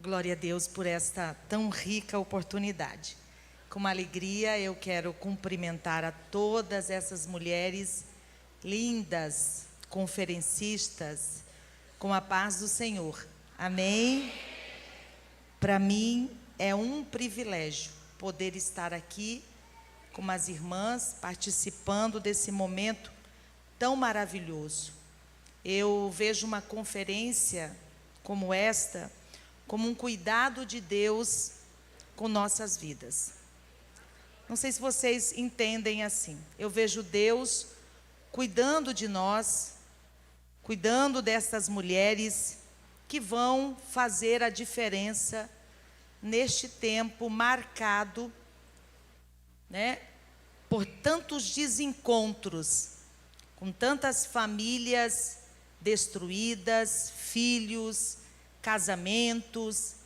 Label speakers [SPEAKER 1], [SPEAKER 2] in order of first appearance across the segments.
[SPEAKER 1] Glória a Deus por esta tão rica oportunidade. Com alegria eu quero cumprimentar a todas essas mulheres lindas, conferencistas, com a paz do Senhor. Amém? Para mim é um privilégio poder estar aqui com as irmãs, participando desse momento tão maravilhoso. Eu vejo uma conferência como esta como um cuidado de Deus com nossas vidas. Não sei se vocês entendem assim. Eu vejo Deus cuidando de nós, cuidando dessas mulheres que vão fazer a diferença neste tempo marcado, por tantos desencontros, com tantas famílias destruídas, filhos, casamentos,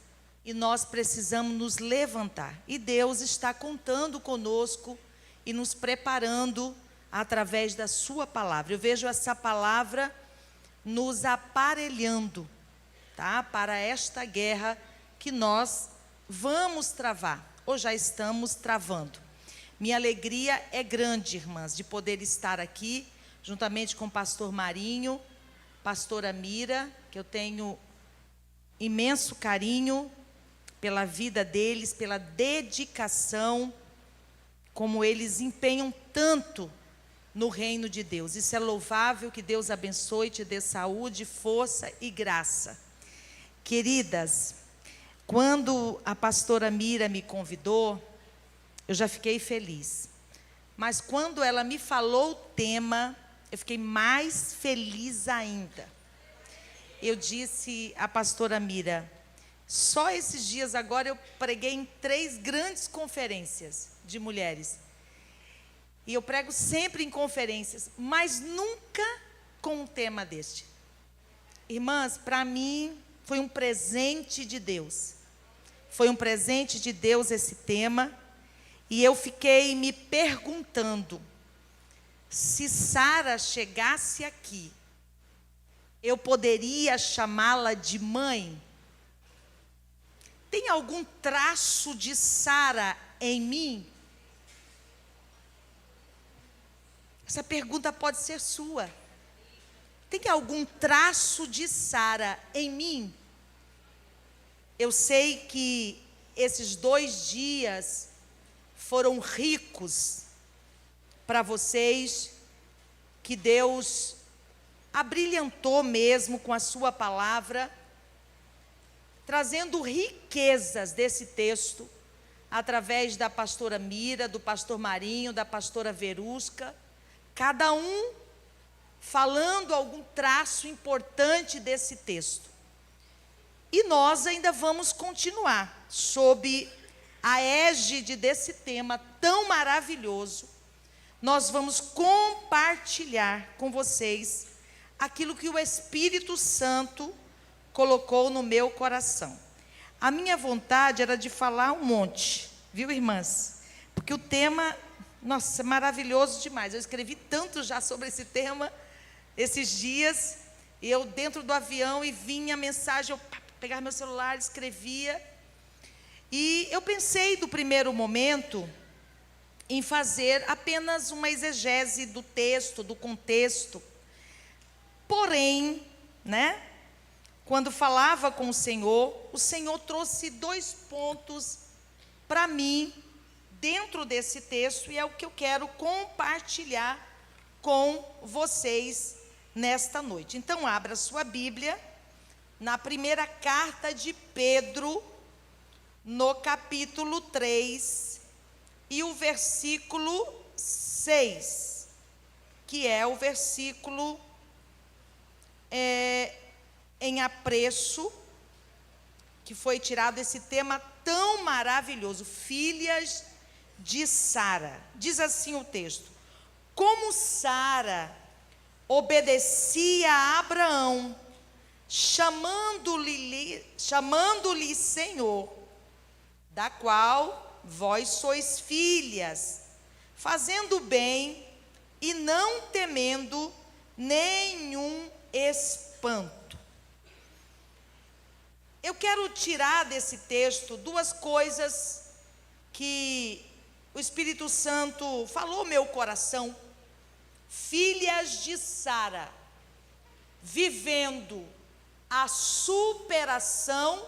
[SPEAKER 1] e nós precisamos nos levantar. E Deus está contando conosco e nos preparando através da sua palavra. Eu vejo essa palavra nos aparelhando, para esta guerra que nós vamos travar, ou já estamos travando. Minha alegria é grande, irmãs, de poder estar aqui, juntamente com o pastor Marinho, pastora Mira, que eu tenho imenso carinho pela vida deles, pela dedicação, como eles empenham tanto no reino de Deus. Isso é louvável, que Deus abençoe, te dê saúde, força e graça. Queridas, quando a pastora Mira me convidou, eu já fiquei feliz. Mas quando ela me falou o tema, eu fiquei mais feliz ainda. Eu disse à pastora Mira, só esses dias agora eu preguei em 3 grandes conferências de mulheres. E eu prego sempre em conferências, mas nunca com um tema deste. Irmãs, para mim foi um presente de Deus. Foi um presente de Deus esse tema. E eu fiquei me perguntando, se Sara chegasse aqui, eu poderia chamá-la de mãe? Tem algum traço de Sara em mim? Essa pergunta pode ser sua. Tem algum traço de Sara em mim? Eu sei que esses 2 dias foram ricos para vocês, que Deus abrilhantou mesmo com a sua palavra, trazendo riquezas desse texto, através da pastora Mira, do pastor Marinho, da pastora Verusca, cada um falando algum traço importante desse texto. E nós ainda vamos continuar sob a égide desse tema tão maravilhoso. Nós vamos compartilhar com vocês aquilo que o Espírito Santo colocou no meu coração. A minha vontade era de falar um monte, viu, irmãs? Porque o tema, nossa, é maravilhoso demais. Eu escrevi tanto já sobre esse tema esses dias. Eu dentro do avião e vinha a mensagem, eu pegava meu celular, escrevia. E eu pensei do primeiro momento em fazer apenas uma exegese do texto, do contexto. Porém, quando falava com o Senhor trouxe 2 pontos para mim dentro desse texto, e é o que eu quero compartilhar com vocês nesta noite. Então, abra sua Bíblia na primeira carta de Pedro, no capítulo 3, e o versículo 6, que é o versículo em apreço, que foi tirado esse tema tão maravilhoso, filhas de Sara. Diz assim o texto: como Sara obedecia a Abraão, chamando-lhe Senhor, da qual vós sois filhas, fazendo bem e não temendo nenhum espanto. eu quero tirar desse texto duas coisas que o Espírito Santo falou ao meu coração. Filhas de Sara, vivendo a superação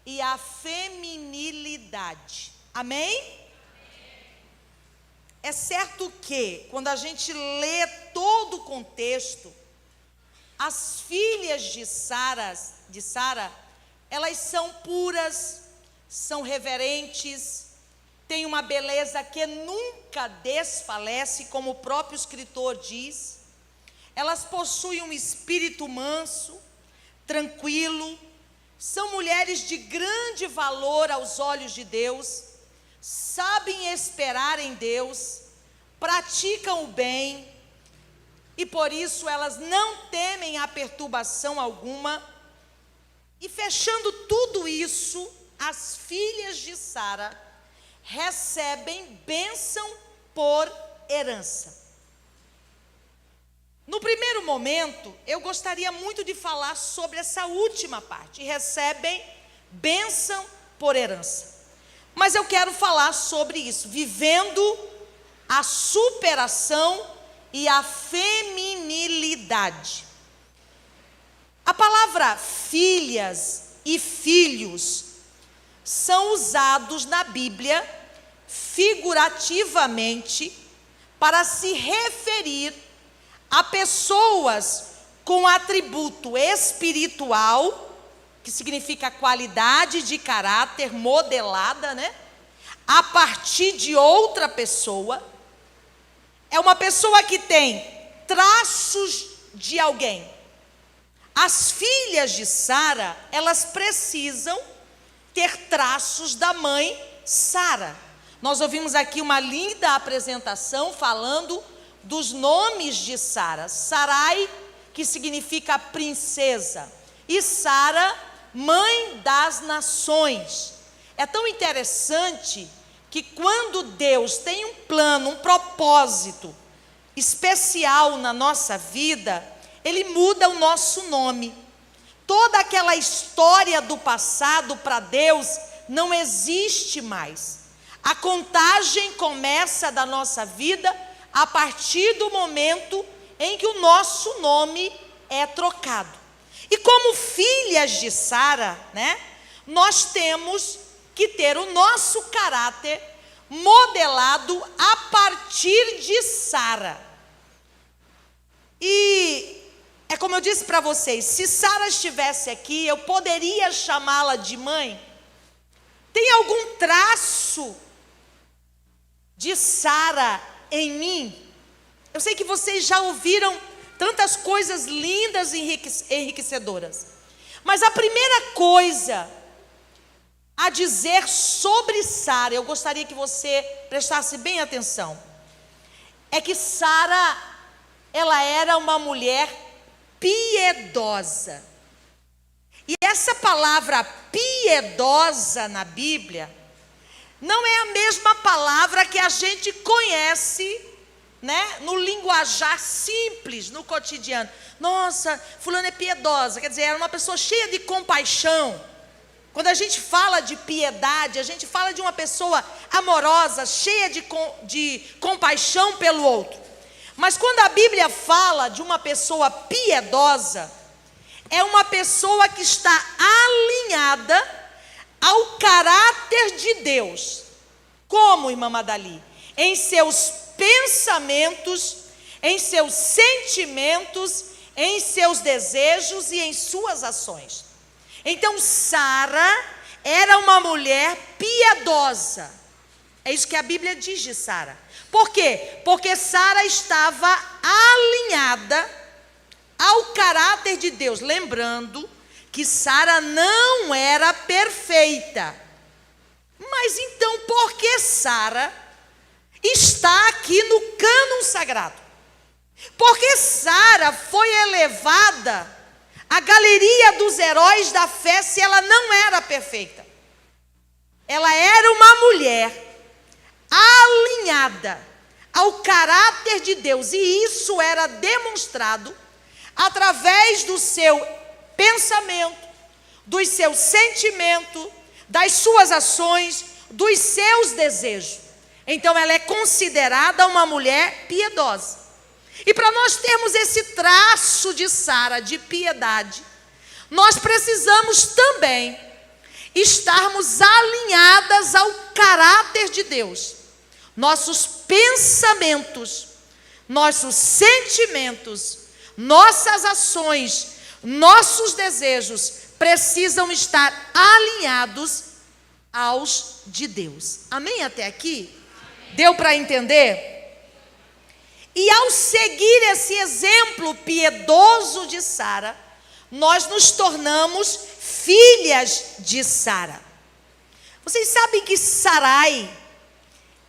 [SPEAKER 1] e a feminilidade. Amém? É certo que, quando a gente lê todo o contexto, as filhas de Sara, elas são puras, são reverentes, têm uma beleza que nunca desfalece, como o próprio escritor diz. Elas possuem um espírito manso, tranquilo, são mulheres de grande valor aos olhos de Deus, sabem esperar em Deus, praticam o bem, e por isso elas não temem a perturbação alguma. E fechando tudo isso, as filhas de Sara recebem bênção por herança. No primeiro momento, eu gostaria muito de falar sobre essa última parte, recebem bênção por herança. Mas eu quero falar sobre isso, vivendo a superação e a feminilidade. A palavra filhas e filhos são usados na Bíblia figurativamente para se referir a pessoas com atributo espiritual, que significa qualidade de caráter modelada, a partir de outra pessoa. É uma pessoa que tem traços de alguém. As filhas de Sara, elas precisam ter traços da mãe Sara. Nós ouvimos aqui uma linda apresentação falando dos nomes de Sara. Sarai, que significa princesa, e Sara, mãe das nações. É tão interessante que quando Deus tem um plano, um propósito especial na nossa vida, Ele muda o nosso nome. Toda aquela história do passado para Deus não existe mais. A contagem começa da nossa vida a partir do momento em que o nosso nome é trocado. E como filhas de Sara, nós temos que ter o nosso caráter modelado a partir de Sara. E é como eu disse para vocês, se Sara estivesse aqui, eu poderia chamá-la de mãe. Tem algum traço de Sara em mim? Eu sei que vocês já ouviram tantas coisas lindas e enriquecedoras. Mas a primeira coisa a dizer sobre Sara, eu gostaria que você prestasse bem atenção, é que Sara, ela era uma mulher piedosa. E essa palavra piedosa na Bíblia não é a mesma palavra que a gente conhece, no linguajar simples, no cotidiano. Nossa, fulana é piedosa, quer dizer, era uma pessoa cheia de compaixão. Quando a gente fala de piedade, a gente fala de uma pessoa amorosa, cheia de compaixão pelo outro. Mas quando a Bíblia fala de uma pessoa piedosa, é uma pessoa que está alinhada ao caráter de Deus. Como, irmã Madali? Em seus pensamentos, em seus sentimentos, em seus desejos e em suas ações. Então Sara era uma mulher piedosa. É isso que a Bíblia diz de Sara. Por quê? Porque Sara estava alinhada ao caráter de Deus. Lembrando que Sara não era perfeita. Mas então por que Sara está aqui no cânon sagrado? Porque Sara foi elevada à galeria dos heróis da fé se ela não era perfeita. Ela era uma mulher alinhada ao caráter de Deus, e isso era demonstrado através do seu pensamento, dos seus sentimentos, das suas ações, dos seus desejos. Então ela é considerada uma mulher piedosa. E para nós termos esse traço de Sara, de piedade, nós precisamos também estarmos alinhadas ao caráter de Deus. Nossos pensamentos, nossos sentimentos, nossas ações, nossos desejos precisam estar alinhados aos de Deus. Amém até aqui? Deu para entender? E ao seguir esse exemplo piedoso de Sara, nós nos tornamos filhas de Sara. Vocês sabem que Sarai,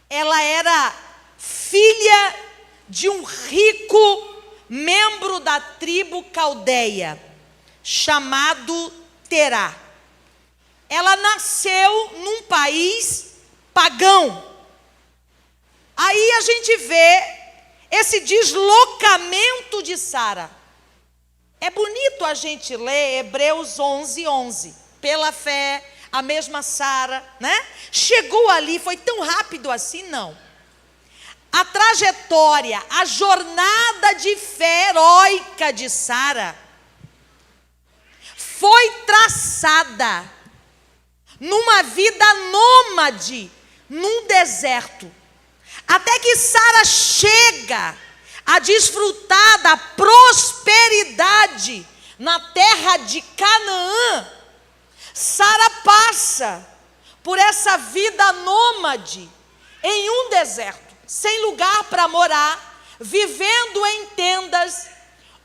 [SPEAKER 1] ela era filha de um rico membro da tribo caldeia, chamado Terá. Ela nasceu num país pagão. Aí a gente vê esse deslocamento de Sara. É bonito a gente ler Hebreus 11:11. Pela fé, a mesma Sara, né? Chegou ali, foi tão rápido assim? Não. A trajetória, a jornada de fé heróica de Sara foi traçada numa vida nômade, num deserto. Até que Sara chega a desfrutar da prosperidade na terra de Canaã. Sara passa por essa vida nômade em um deserto, sem lugar para morar, vivendo em tendas,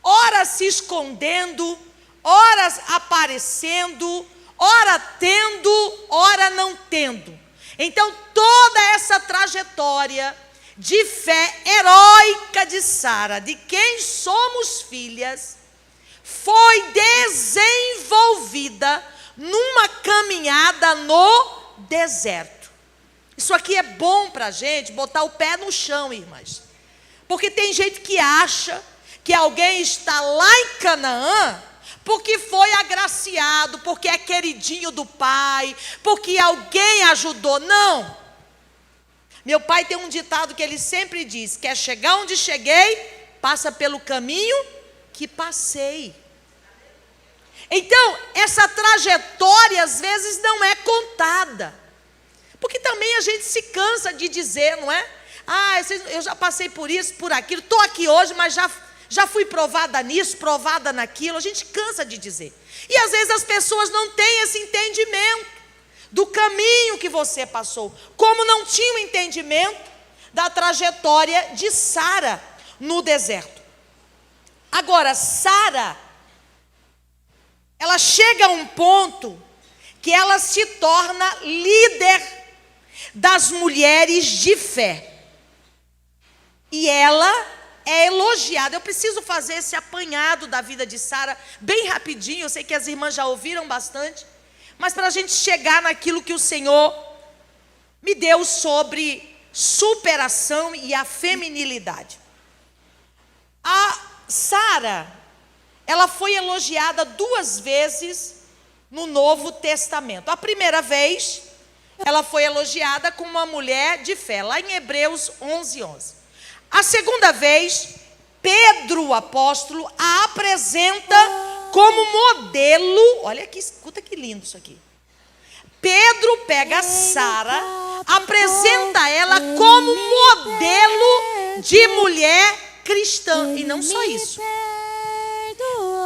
[SPEAKER 1] ora se escondendo, ora aparecendo, ora tendo, ora não tendo. Então toda essa trajetória de fé heróica de Sara, de quem somos filhas, foi desenvolvida numa caminhada no deserto. Isso aqui é bom para a gente botar o pé no chão, irmãs. Porque tem gente que acha que alguém está lá em Canaã porque foi agraciado, porque é queridinho do pai, porque alguém ajudou. Não. Meu pai tem um ditado que ele sempre diz: quer chegar onde cheguei, passa pelo caminho que passei. Então, essa trajetória às vezes não é contada. Porque também a gente se cansa de dizer, não é? Eu já passei por isso, por aquilo, estou aqui hoje, mas já fui provada nisso, provada naquilo. A gente cansa de dizer. E às vezes as pessoas não têm esse entendimento do caminho que você passou, como não tinha o entendimento da trajetória de Sara no deserto. Agora, Sara, ela chega a um ponto que ela se torna líder das mulheres de fé. E ela é elogiada. Eu preciso fazer esse apanhado da vida de Sara bem rapidinho. Eu sei que as irmãs já ouviram bastante, mas para a gente chegar naquilo que o Senhor me deu sobre superação e a feminilidade. A Sara, ela foi elogiada 2 vezes no Novo Testamento. A primeira vez, ela foi elogiada como uma mulher de fé, lá em Hebreus 11:11. A segunda vez, Pedro, o apóstolo, a apresenta como modelo. Olha aqui, escuta que lindo isso aqui. Pedro pega Sara, apresenta ela como modelo de mulher cristã. E não só isso.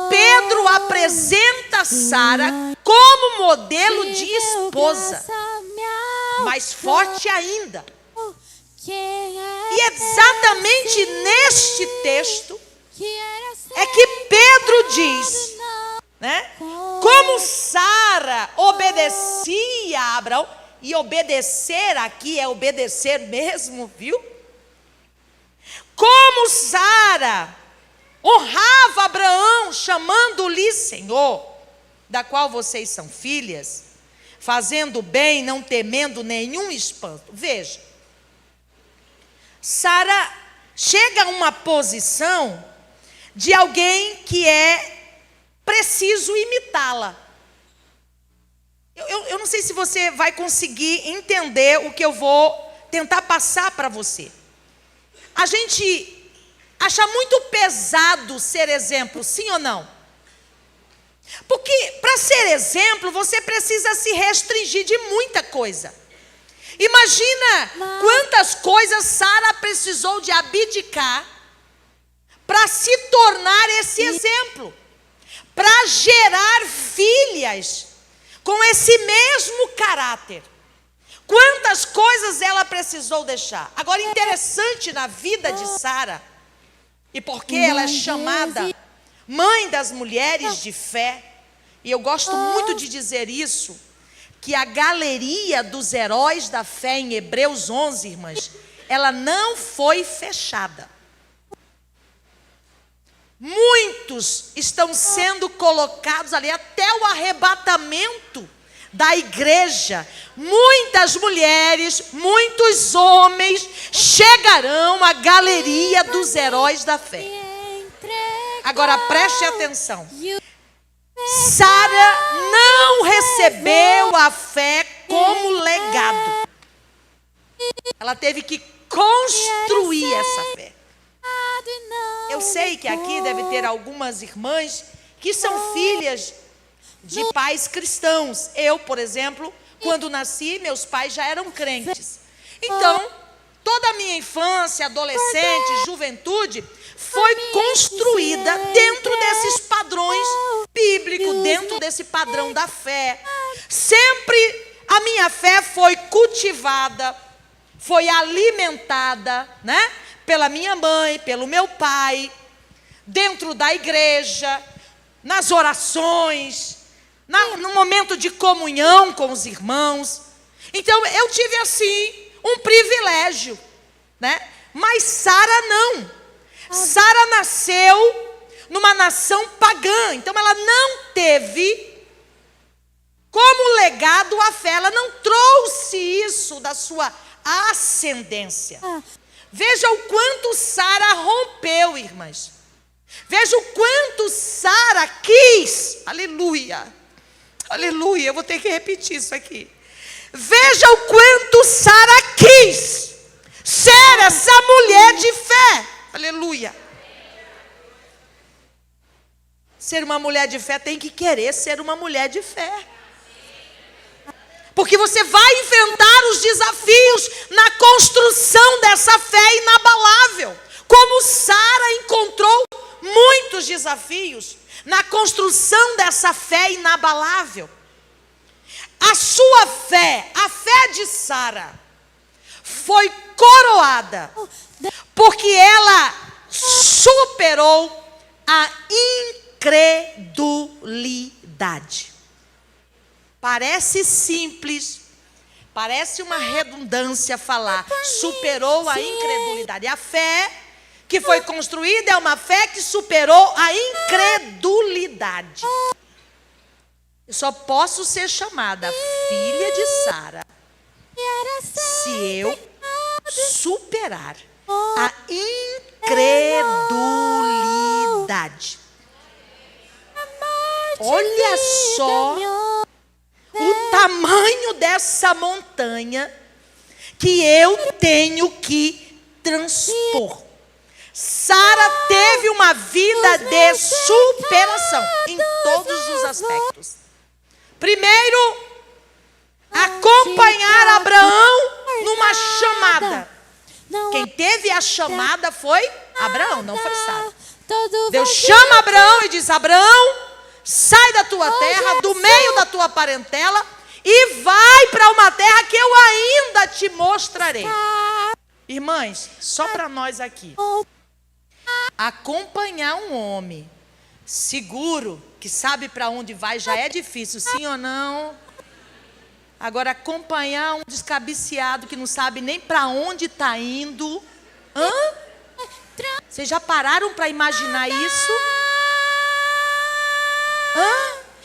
[SPEAKER 1] Pedro apresenta Sara como modelo de esposa. Mais forte ainda. E exatamente neste texto é que Pedro diz, né? Como Sara obedecia a Abraão, e obedecer aqui é obedecer mesmo, viu? Como Sara honrava Abraão, chamando-lhe Senhor, da qual vocês são filhas, fazendo bem, não temendo nenhum espanto. Veja, Sara chega a uma posição de alguém que é preciso imitá-la. não sei se você vai conseguir entender o que eu vou tentar passar para você. A gente acha muito pesado ser exemplo, sim ou não? Porque para ser exemplo, você precisa se restringir de muita coisa. Imagina quantas coisas Sara precisou de abdicar para se tornar esse exemplo, para gerar filhas com esse mesmo caráter. Quantas coisas ela precisou deixar. Agora, interessante na vida de Sara, e porque ela é chamada mãe das mulheres de fé, e eu gosto muito de dizer isso, que a galeria dos heróis da fé em Hebreus 11, irmãs, ela não foi fechada. Muitos estão sendo colocados ali até o arrebatamento da igreja. Muitas mulheres, muitos homens chegarão à galeria dos heróis da fé. Agora preste atenção. Sara não recebeu a fé como legado. Ela teve que construir essa fé. Eu sei que aqui deve ter algumas irmãs que são filhas de pais cristãos. Eu, por exemplo, quando nasci, meus pais já eram crentes. Então, toda a minha infância, adolescente, juventude, foi construída dentro desses padrões bíblicos, dentro desse padrão da fé. Sempre a minha fé foi cultivada, foi alimentada, né? Pela minha mãe, pelo meu pai, dentro da igreja, nas orações, no momento de comunhão com os irmãos. Então eu tive assim um privilégio, né? Mas Sara não. Sara nasceu numa nação pagã, então ela não teve como legado a fé, ela não trouxe isso da sua ascendência. Veja o quanto Sara rompeu, irmãs. Veja o quanto Sara quis. Aleluia. Aleluia. Eu vou ter que repetir isso aqui. Veja o quanto Sara quis ser essa mulher de fé. Aleluia. Ser uma mulher de fé tem que querer ser uma mulher de fé. Porque você vai enfrentar os desafios na construção dessa fé inabalável. Como Sara encontrou muitos desafios na construção dessa fé inabalável. A sua fé, a fé de Sara, foi coroada porque ela superou a incredulidade. Parece simples, parece uma redundância falar, superou a incredulidade. A fé que foi construída é uma fé que superou a incredulidade. Eu só posso ser chamada filha de Sara se eu superar a incredulidade. Olha só o tamanho dessa montanha que eu tenho que transpor. Sara teve uma vida de superação em todos os aspectos. Primeiro, acompanhar Abraão numa chamada. Quem teve a chamada foi Abraão, não foi Sara. Deus chama Abraão e diz: Abraão, sai da tua terra, do meio da tua parentela e vai para uma terra que eu ainda te mostrarei. Irmãs, só para nós aqui, acompanhar um homem seguro, que sabe para onde vai, já é difícil, sim ou não? Agora, acompanhar um descabiciado que não sabe nem para onde está indo. Vocês já pararam para imaginar isso?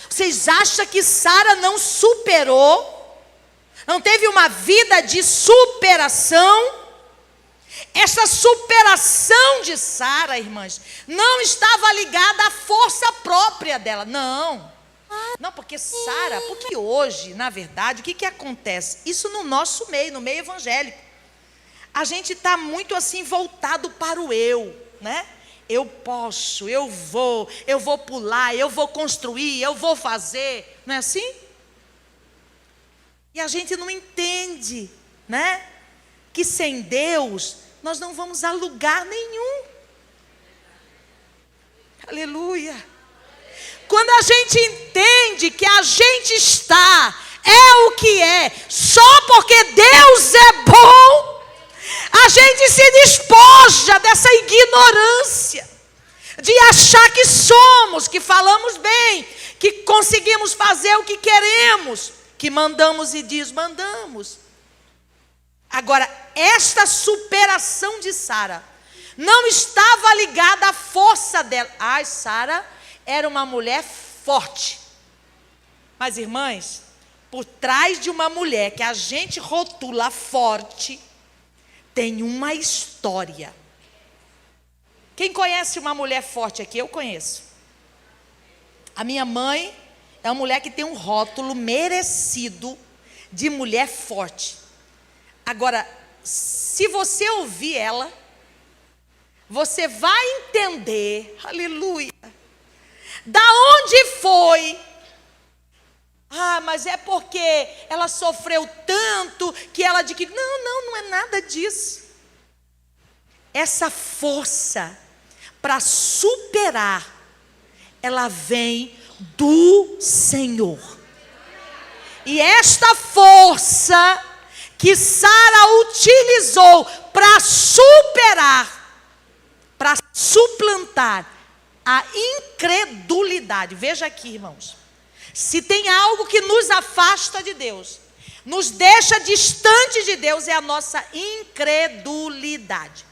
[SPEAKER 1] Vocês acham que Sara não superou? Não teve uma vida de superação? Essa superação de Sara, irmãs, não estava ligada à força própria dela, não. Não, porque Sara, porque hoje, na verdade, o que acontece? Isso no nosso meio, no meio evangélico. A gente está muito assim voltado para o eu, né? Eu posso, eu vou pular, eu vou construir, eu vou fazer. Não é assim? E a gente não entende, né? Que sem Deus nós não vamos a lugar nenhum. Aleluia. Quando a gente entende que a gente é o que é, só porque Deus é bom, a gente se despoja dessa ignorância, de achar que somos, que falamos bem, que conseguimos fazer o que queremos, que mandamos e desmandamos. Agora, esta superação de Sara não estava ligada à força dela. Ai, Sara era uma mulher forte. Mas, irmãs, por trás de uma mulher que a gente rotula forte, tem uma história. Quem conhece uma mulher forte aqui? Eu conheço. A minha mãe é uma mulher que tem um rótulo merecido de mulher forte. Agora, se você ouvir ela, você vai entender, aleluia, da onde foi. Ah, mas é porque ela sofreu tanto que ela adquiriu. Não é nada disso. Essa força para superar, ela vem do Senhor. E esta força que Sara utilizou para superar, para suplantar a incredulidade. Veja aqui, irmãos. Se tem algo que nos afasta de Deus, nos deixa distante de Deus, é a nossa incredulidade.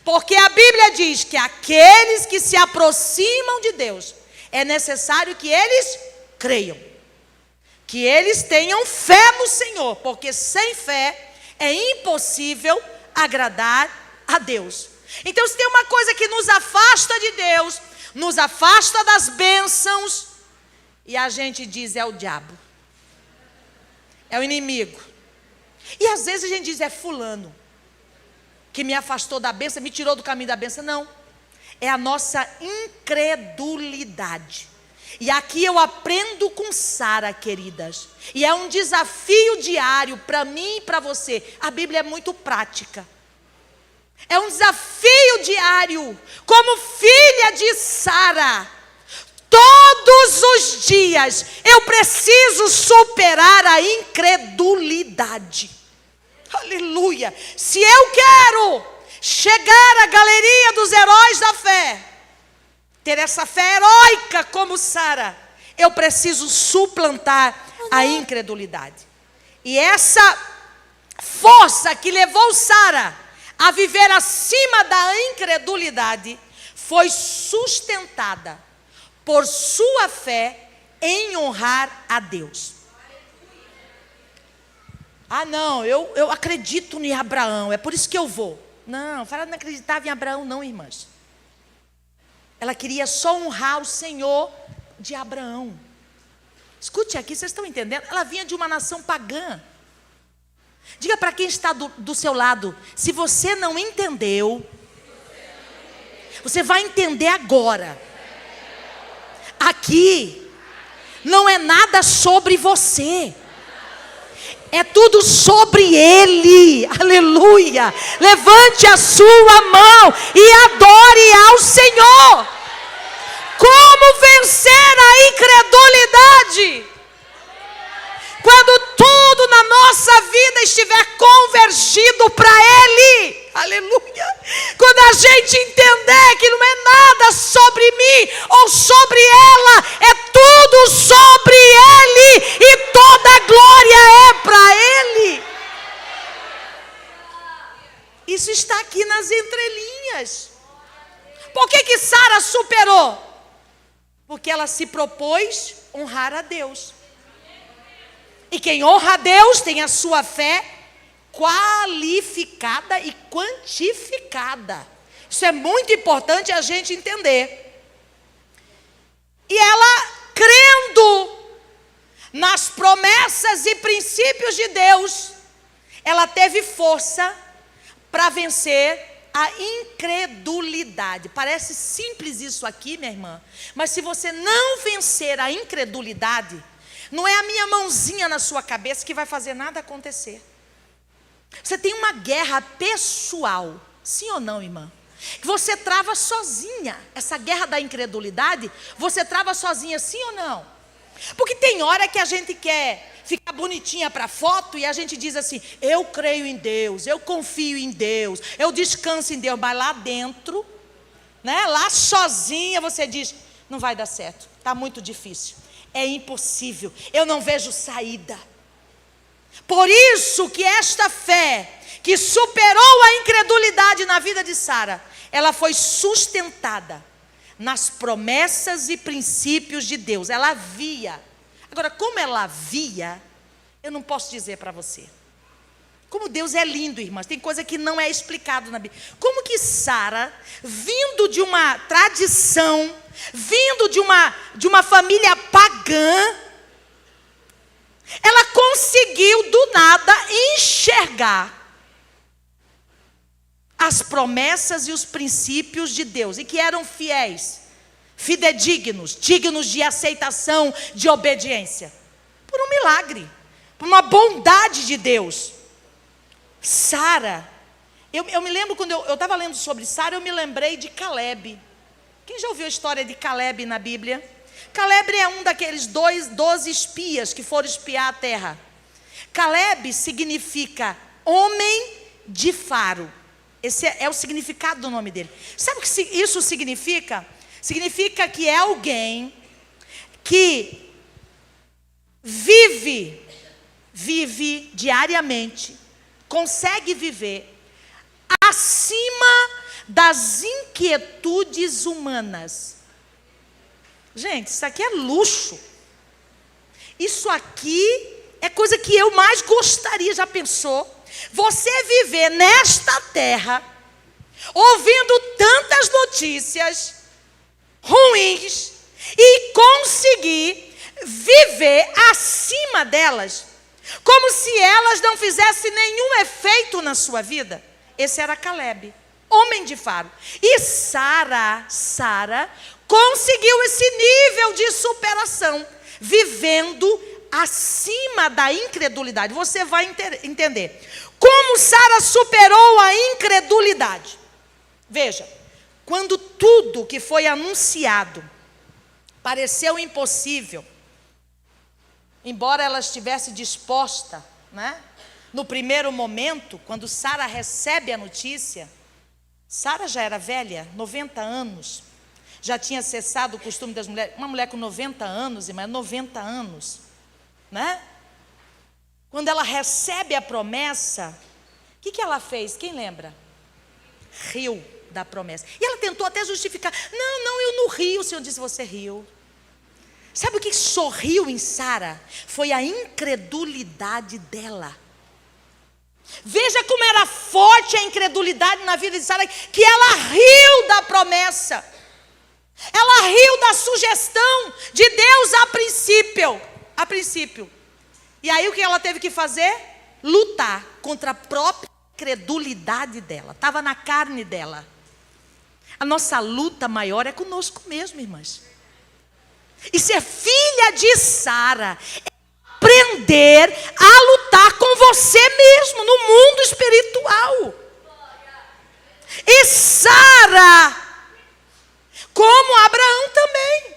[SPEAKER 1] Porque a Bíblia diz que aqueles que se aproximam de Deus, é necessário que eles creiam, que eles tenham fé no Senhor, porque sem fé é impossível agradar a Deus. Então, se tem uma coisa que nos afasta de Deus, nos afasta das bênçãos, e a gente diz: é o diabo, é o inimigo. E às vezes a gente diz: é fulano que me afastou da bênção, me tirou do caminho da bênção. Não, é a nossa incredulidade. E aqui eu aprendo com Sara, queridas, e é um desafio diário para mim e para você. A Bíblia é muito prática. É um desafio diário, como filha de Sara. Todos os dias eu preciso superar a incredulidade. Aleluia. Se eu quero chegar à galeria dos heróis da fé, ter essa fé heróica como Sara, eu preciso suplantar a incredulidade. E essa força que levou Sara a viver acima da incredulidade foi sustentada por sua fé em honrar a Deus. Ah, não, eu acredito em Abraão, é por isso que eu vou. Não, ela não acreditava em Abraão não, irmãs. Ela queria só honrar o Senhor de Abraão. Escute aqui, vocês estão entendendo? Ela vinha de uma nação pagã. Diga para quem está do seu lado: se você não entendeu, você vai entender agora. Aqui não é nada sobre você, é tudo sobre Ele. Aleluia. Levante a sua mão e adore ao Senhor. Como vencer a incredulidade? Quando tudo na nossa vida estiver convergido para Ele. Aleluia. Quando a gente entender que não é nada sobre mim ou sobre ela, é tudo sobre Ele, e toda a glória é para Ele. Isso está aqui nas entrelinhas. Por que Sara superou? Porque ela se propôs honrar a Deus. E quem honra a Deus tem a sua fé qualificada e quantificada. Isso é muito importante a gente entender. E ela crendo nas promessas e princípios de Deus, ela teve força para vencer a incredulidade. Parece simples isso aqui, minha irmã, mas se você não vencer a incredulidade, não é a minha mãozinha na sua cabeça que vai fazer nada acontecer. Você tem uma guerra pessoal, sim ou não, irmã? Que você trava sozinha. Essa guerra da incredulidade, você trava sozinha, sim ou não? Porque tem hora que a gente quer ficar bonitinha para foto e a gente diz assim: eu creio em Deus, eu confio em Deus, eu descanso em Deus. Mas lá dentro, né, lá sozinha, você diz: não vai dar certo, está muito difícil, é impossível, eu não vejo saída. Por isso que esta fé, que superou a incredulidade na vida de Sara, ela foi sustentada nas promessas e princípios de Deus. Ela via. Agora, como ela via, eu não posso dizer para você. Como Deus é lindo, irmãs. Tem coisa que não é explicado na Bíblia. Como que Sara, vindo de uma tradição, vindo de uma família pagã, ela conseguiu do nada enxergar as promessas e os princípios de Deus, e que eram fiéis, fidedignos, dignos de aceitação, de obediência, por um milagre, por uma bondade de Deus. Sara, eu me lembro quando eu estava lendo sobre Sara, eu me lembrei de Caleb. Quem já ouviu a história de Caleb na Bíblia? Caleb é um daqueles 12 espias que foram espiar a terra. Caleb significa homem de faro. Esse é o significado do nome dele. Sabe o que isso significa? Significa que é alguém que vive diariamente, consegue viver acima das inquietudes humanas. Gente, isso aqui é luxo. Isso aqui é coisa que eu mais gostaria. Já pensou? Você viver nesta terra, ouvindo tantas notícias ruins, e conseguir viver acima delas, como se elas não fizessem nenhum efeito na sua vida. Esse era Caleb, homem de faro. E Sara conseguiu esse nível de superação, vivendo acima da incredulidade. Você vai entender como Sara superou a incredulidade. Veja, quando tudo que foi anunciado pareceu impossível, embora ela estivesse disposta, né? No primeiro momento, quando Sara recebe a notícia, Sara já era velha, 90 anos, já tinha cessado o costume das mulheres. Uma mulher com 90 anos, irmã, 90 anos, né? Quando ela recebe a promessa, o que ela fez? Quem lembra? Riu da promessa. E ela tentou até justificar: não, eu não rio. O Senhor disse: você riu. Sabe o que sorriu em Sara? Foi a incredulidade dela. Veja como era forte a incredulidade na vida de Sara, que ela riu da promessa. Ela riu da sugestão de Deus a princípio. E aí o que ela teve que fazer? Lutar contra a própria incredulidade dela. Estava na carne dela. A nossa luta maior é conosco mesmo, irmãs. E ser filha de Sara é aprender a lutar com você mesmo no mundo espiritual. E Sara, como Abraão também.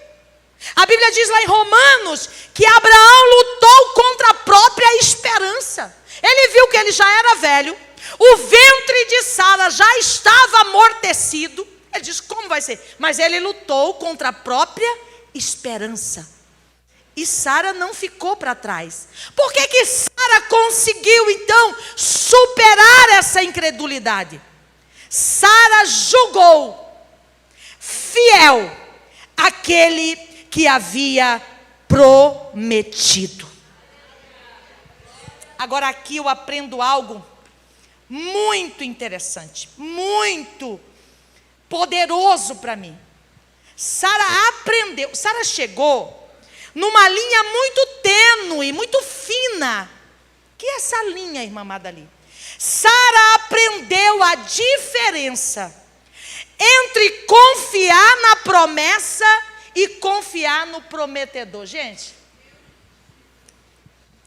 [SPEAKER 1] A Bíblia diz lá em Romanos que Abraão lutou contra a própria esperança. Ele viu que ele já era velho, o ventre de Sara já estava amortecido. Ele disse: como vai ser? Mas ele lutou contra a própria esperança. E Sara não ficou para trás. Por que Sara conseguiu então superar essa incredulidade? Sara julgou fiel aquele que havia prometido. Agora aqui eu aprendo algo muito interessante, muito poderoso para mim. Sara aprendeu. Sara chegou numa linha muito tênue, muito fina. Que é essa linha, irmã Madali? Sara aprendeu a diferença entre confiar na promessa e confiar no prometedor. Gente,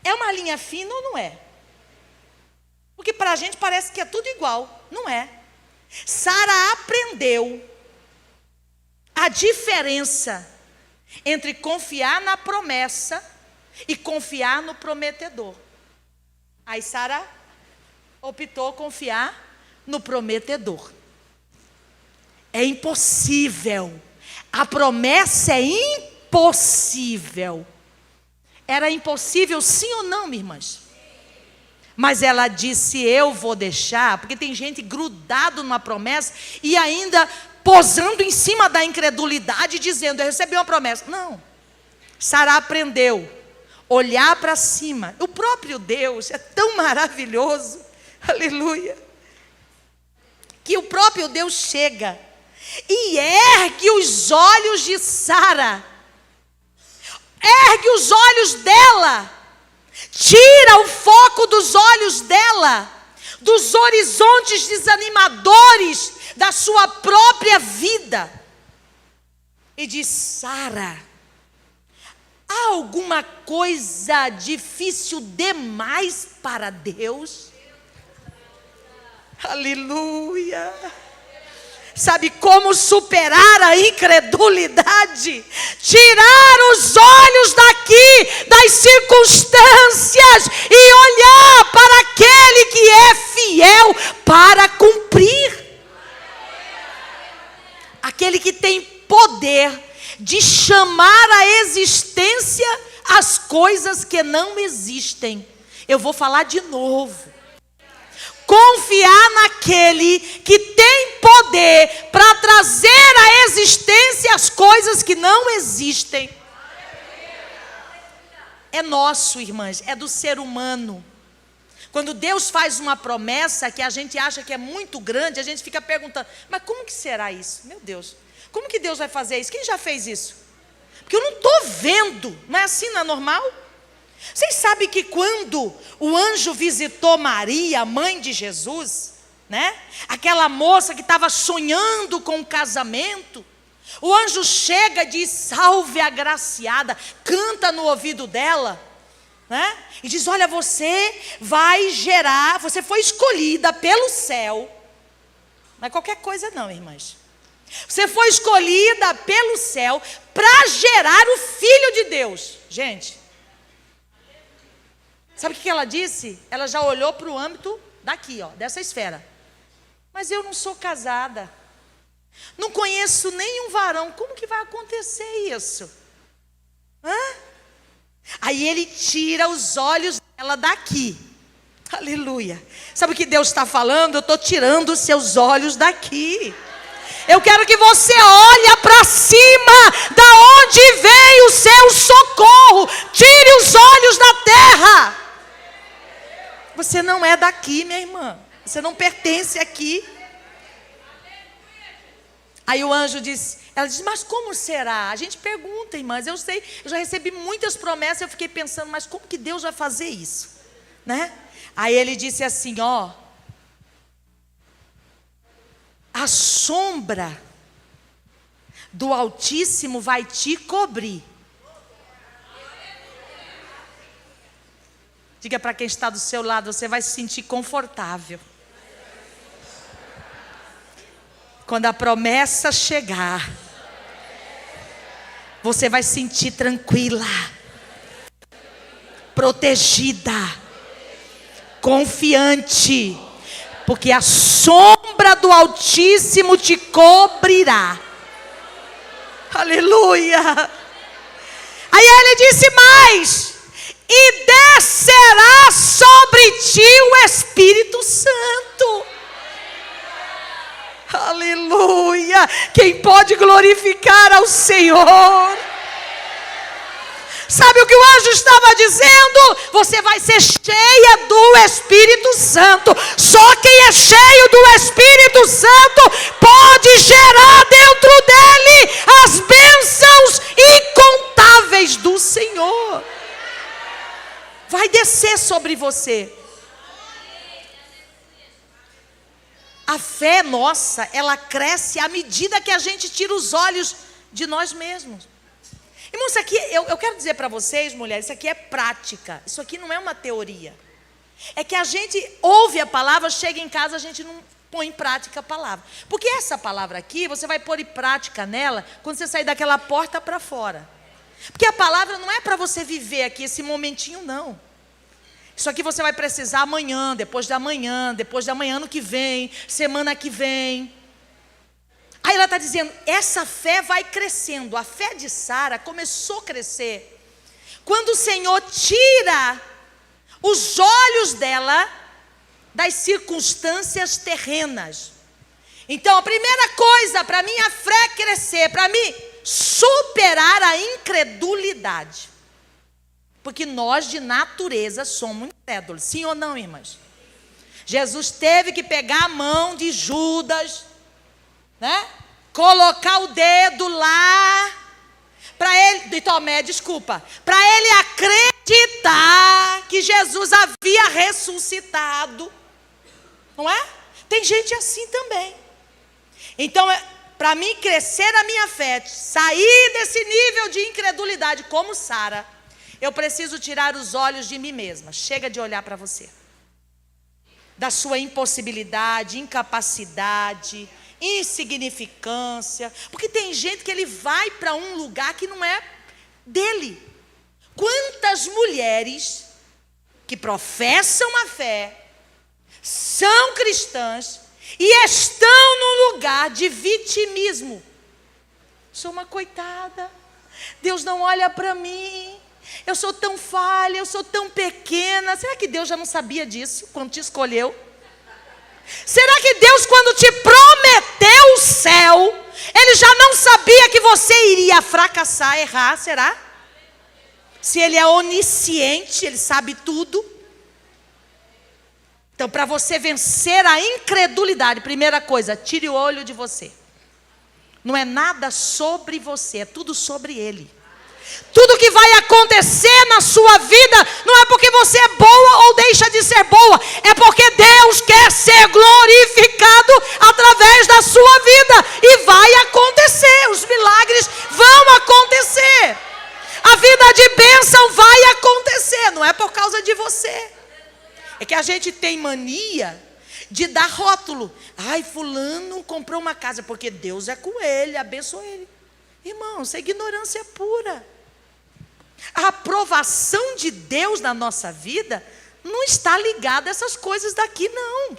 [SPEAKER 1] é uma linha fina ou não é? Porque para a gente parece que é tudo igual. Não é. Sara aprendeu a diferença entre confiar na promessa e confiar no prometedor. Aí Sara optou confiar no prometedor. É impossível. A promessa é impossível. Era impossível, sim ou não, minhas irmãs? Mas ela disse, eu vou deixar, porque tem gente grudado numa promessa e ainda posando em cima da incredulidade, dizendo, eu recebi uma promessa. Não. Sara aprendeu a olhar para cima. O próprio Deus é tão maravilhoso, aleluia, que o próprio Deus chega e ergue os olhos de Sara, ergue os olhos dela, tira o foco dos olhos dela, dos horizontes desanimadores da sua própria vida, e diz, Sara, há alguma coisa difícil demais para Deus? Aleluia! Sabe como superar a incredulidade? Tirar os olhos daqui, das circunstâncias, e olhar para aquele que é fiel para cumprir. Aquele que tem poder de chamar à existência as coisas que não existem. Eu vou falar de novo. Confiar naquele que tem poder para trazer à existência as coisas que não existem. É nosso, irmãs, é do ser humano. Quando Deus faz uma promessa que a gente acha que é muito grande, a gente fica perguntando, mas como que será isso? Meu Deus, como que Deus vai fazer isso? Quem já fez isso? Porque eu não estou vendo, não é assim, não é normal? Vocês sabem que quando o anjo visitou Maria, mãe de Jesus, né? Aquela moça que estava sonhando com o casamento, o anjo chega e diz, salve a agraciada, canta no ouvido dela, né? E diz, olha, você vai gerar, você foi escolhida pelo céu, não é qualquer coisa não, irmãs. Você foi escolhida pelo céu para gerar o Filho de Deus. Gente, sabe o que ela disse? Ela já olhou para o âmbito daqui, ó, dessa esfera. Mas eu não sou casada. Não conheço nenhum varão. Como que vai acontecer isso? Hã? Aí ele tira os olhos dela daqui. Aleluia. Sabe o que Deus está falando? Eu estou tirando os seus olhos daqui. Eu quero que você olhe para cima, da onde vem o seu socorro. Tire os olhos da terra. Você não é daqui, minha irmã. Você não pertence aqui. Aí o anjo disse, ela disse, mas como será? A gente pergunta, irmãs, eu sei, eu já recebi muitas promessas, eu fiquei pensando, mas como que Deus vai fazer isso? Né? Aí ele disse assim, ó, a sombra do Altíssimo vai te cobrir. Diga para quem está do seu lado, você vai se sentir confortável. Quando a promessa chegar, você vai se sentir tranquila, protegida, confiante, porque a sombra do Altíssimo te cobrirá. Aleluia. Aí ele disse mais, e descerá sobre ti o Espírito Santo. Aleluia. Quem pode glorificar ao Senhor? Sabe o que o anjo estava dizendo? Você vai ser cheia do Espírito Santo. Só quem é cheio do Espírito Santo pode gerar dentro dele as bênçãos incontáveis do Senhor. sobre você. A fé nossa, ela cresce à medida que a gente tira os olhos de nós mesmos. Irmão, isso aqui, eu quero dizer para vocês, mulheres, isso aqui é prática. Isso aqui não é uma teoria. É que a gente ouve a palavra, chega em casa, a gente não põe em prática a palavra. Porque essa palavra aqui, você vai pôr em prática nela quando você sair daquela porta para fora. Porque a palavra não é para você viver aqui esse momentinho, não. Isso aqui você vai precisar amanhã, depois da manhã ano que vem, semana que vem. Aí ela está dizendo, essa fé vai crescendo. A fé de Sara começou a crescer quando o Senhor tira os olhos dela das circunstâncias terrenas. Então a primeira coisa para minha fé crescer, para mim superar a incredulidade. Porque nós de natureza somos incrédulos, sim ou não, irmãs? Jesus teve que pegar a mão de Judas, né? Colocar o dedo lá, para ele, de Tomé, desculpa, para ele acreditar que Jesus havia ressuscitado, não é? Tem gente assim também. Então, para mim crescer a minha fé, sair desse nível de incredulidade como Sara, eu preciso tirar os olhos de mim mesma. Chega de olhar para você, da sua impossibilidade, incapacidade, insignificância. Porque tem gente que ele vai para um lugar que não é dele. Quantas mulheres que professam a fé, são cristãs e estão num lugar de vitimismo. Sou uma coitada, Deus não olha para mim, eu sou tão falha, eu sou tão pequena. Será que Deus já não sabia disso quando te escolheu? Será que Deus, quando te prometeu o céu, Ele já não sabia que você iria fracassar, errar? Será? Se Ele é onisciente, Ele sabe tudo. Então, para você vencer a incredulidade, primeira coisa, tire o olho de você. Não é nada sobre você, é tudo sobre Ele. Tudo que vai acontecer na sua vida não é porque você é boa ou deixa de ser boa, é porque Deus quer ser glorificado através da sua vida, e vai acontecer, os milagres vão acontecer, a vida de bênção vai acontecer, não é por causa de você. É que a gente tem mania de dar rótulo. Ai, fulano comprou uma casa porque Deus é com ele, abençoa ele. Irmão, isso é ignorância pura. A aprovação de Deus na nossa vida não está ligada a essas coisas daqui, não.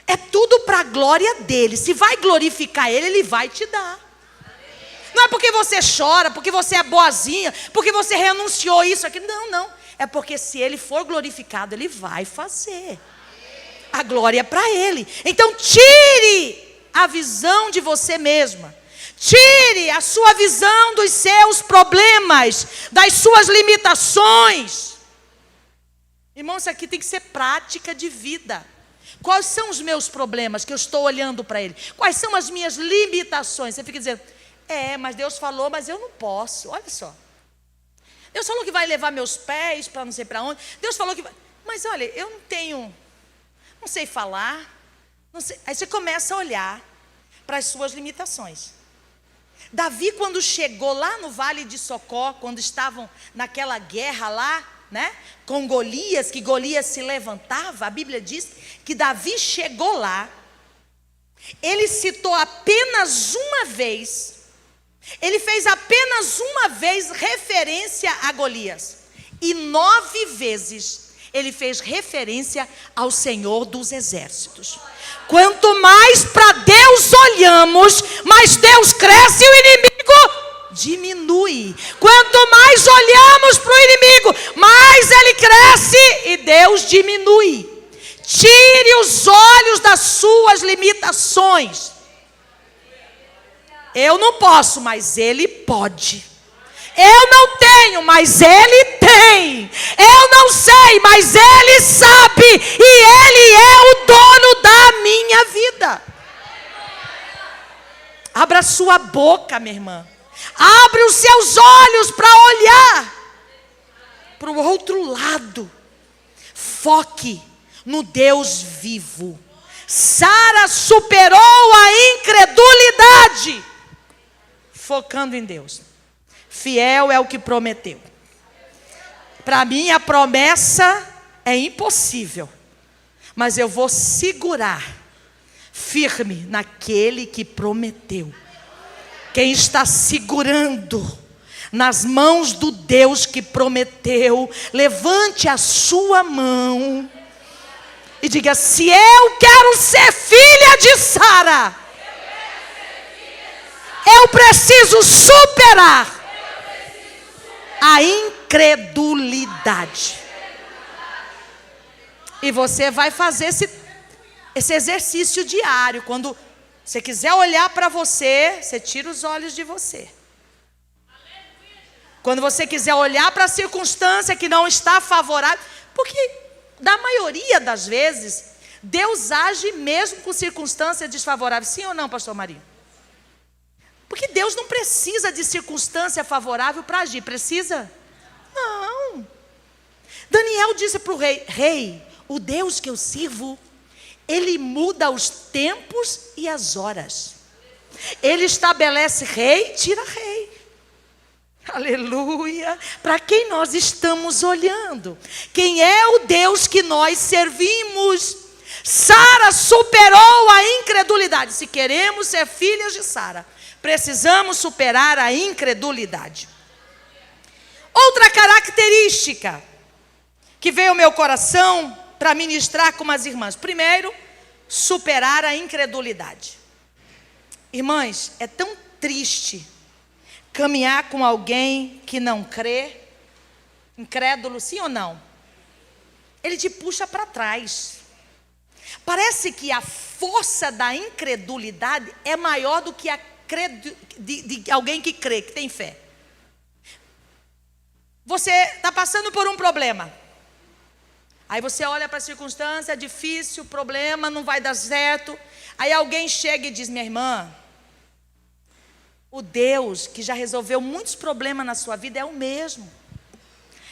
[SPEAKER 1] É tudo para a glória dele. Se vai glorificar ele, ele vai te dar. Não é porque você chora, porque você é boazinha, porque você renunciou isso aqui. Não, não. É porque se ele for glorificado, ele vai fazer. A glória é para ele. Então tire a visão de você mesma. Tire a sua visão dos seus problemas, das suas limitações. Irmão, isso aqui tem que ser prática de vida. Quais são os meus problemas que eu estou olhando para ele? Quais são as minhas limitações? Você fica dizendo, mas Deus falou, mas eu não posso. Olha só. Deus falou que vai levar meus pés para não sei para onde. Deus falou que vai... Mas olha, eu não sei falar. Não sei. Aí você começa a olhar para as suas limitações. Davi, quando chegou lá no Vale de Socó, quando estavam naquela guerra lá, né, com Golias, que Golias se levantava, a Bíblia diz que Davi chegou lá, ele citou apenas uma vez, ele fez apenas uma vez referência a Golias, e 9 vezes ele fez referência ao Senhor dos Exércitos. Quanto mais para Deus olhamos, mais Deus cresce e o inimigo diminui. Quanto mais olhamos para o inimigo, mais ele cresce e Deus diminui. Tire os olhos das suas limitações. Eu não posso, mas ele pode. Eu não tenho, mas ele tem. Eu não sei, mas ele sabe. E ele é o dono da minha vida. Abra sua boca, minha irmã. Abre os seus olhos para olhar. para o outro lado. Foque no Deus vivo. Sara superou a incredulidade, focando em Deus. Fiel é o que prometeu. Para mim a promessa é impossível, mas eu vou segurar firme naquele que prometeu. Quem está segurando nas mãos do Deus que prometeu, levante a sua mão e diga: se eu quero ser filha de Sara, eu preciso superar a incredulidade. E você vai fazer esse exercício diário. Quando você quiser olhar para você, você tira os olhos de você. Quando você quiser olhar para a circunstância que não está favorável, porque da maioria das vezes, Deus age mesmo com circunstâncias desfavoráveis. Sim ou não, pastor Marinho? Porque Deus não precisa de circunstância favorável para agir. Precisa? Não. Daniel disse para o rei: rei, o Deus que eu sirvo, Ele muda os tempos e as horas. Ele estabelece rei, tira rei. Aleluia. Para quem nós estamos olhando? Quem é o Deus que nós servimos? Sara superou a incredulidade. Se queremos ser filhas de Sara, precisamos superar a incredulidade. Outra característica que veio ao meu coração para ministrar com as irmãs. Primeiro, superar a incredulidade. Irmãs, é tão triste caminhar com alguém que não crê, incrédulo, sim ou não? Ele te puxa para trás. Parece que a força da incredulidade é maior do que a de alguém que crê, que tem fé. Você está passando por um problema. Aí você olha para a circunstância, é difícil, problema, não vai dar certo. Aí alguém chega e diz: minha irmã, o Deus que já resolveu muitos problemas na sua vida é o mesmo.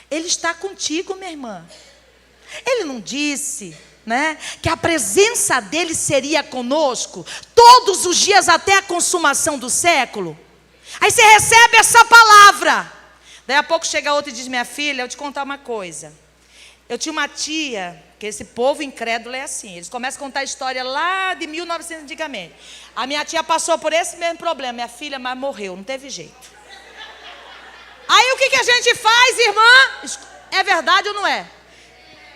[SPEAKER 1] Ele está contigo, minha irmã. Ele não disse, né, que a presença dele seria conosco todos os dias até a consumação do século? Aí você recebe essa palavra. Daí a pouco chega outro e diz: minha filha, eu te contar uma coisa. Eu tinha uma tia, que esse povo incrédulo é assim, eles começam a contar a história lá de 1900 antigamente. A minha tia passou por esse mesmo problema, minha filha, mas morreu, não teve jeito. Aí o que a gente faz, irmã? É verdade ou não é?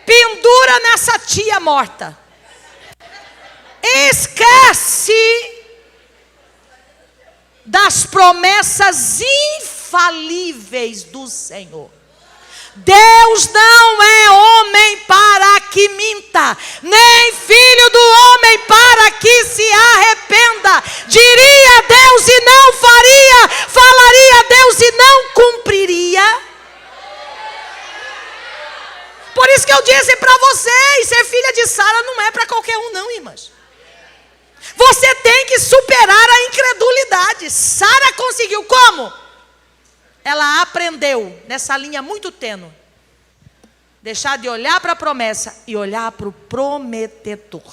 [SPEAKER 1] Pendura nessa tia morta. Esquece das promessas infalíveis do Senhor. Deus não é homem para que minta, nem filho do homem para que se arrependa. Diria Deus e não faria, falaria Deus e não cumpriria. Por isso que eu disse para vocês, ser filha de Sara não é para qualquer um não, irmãs. Você tem que superar a incredulidade. Sara conseguiu como? Ela aprendeu nessa linha muito tênue. Deixar de olhar para a promessa e olhar para o prometedor.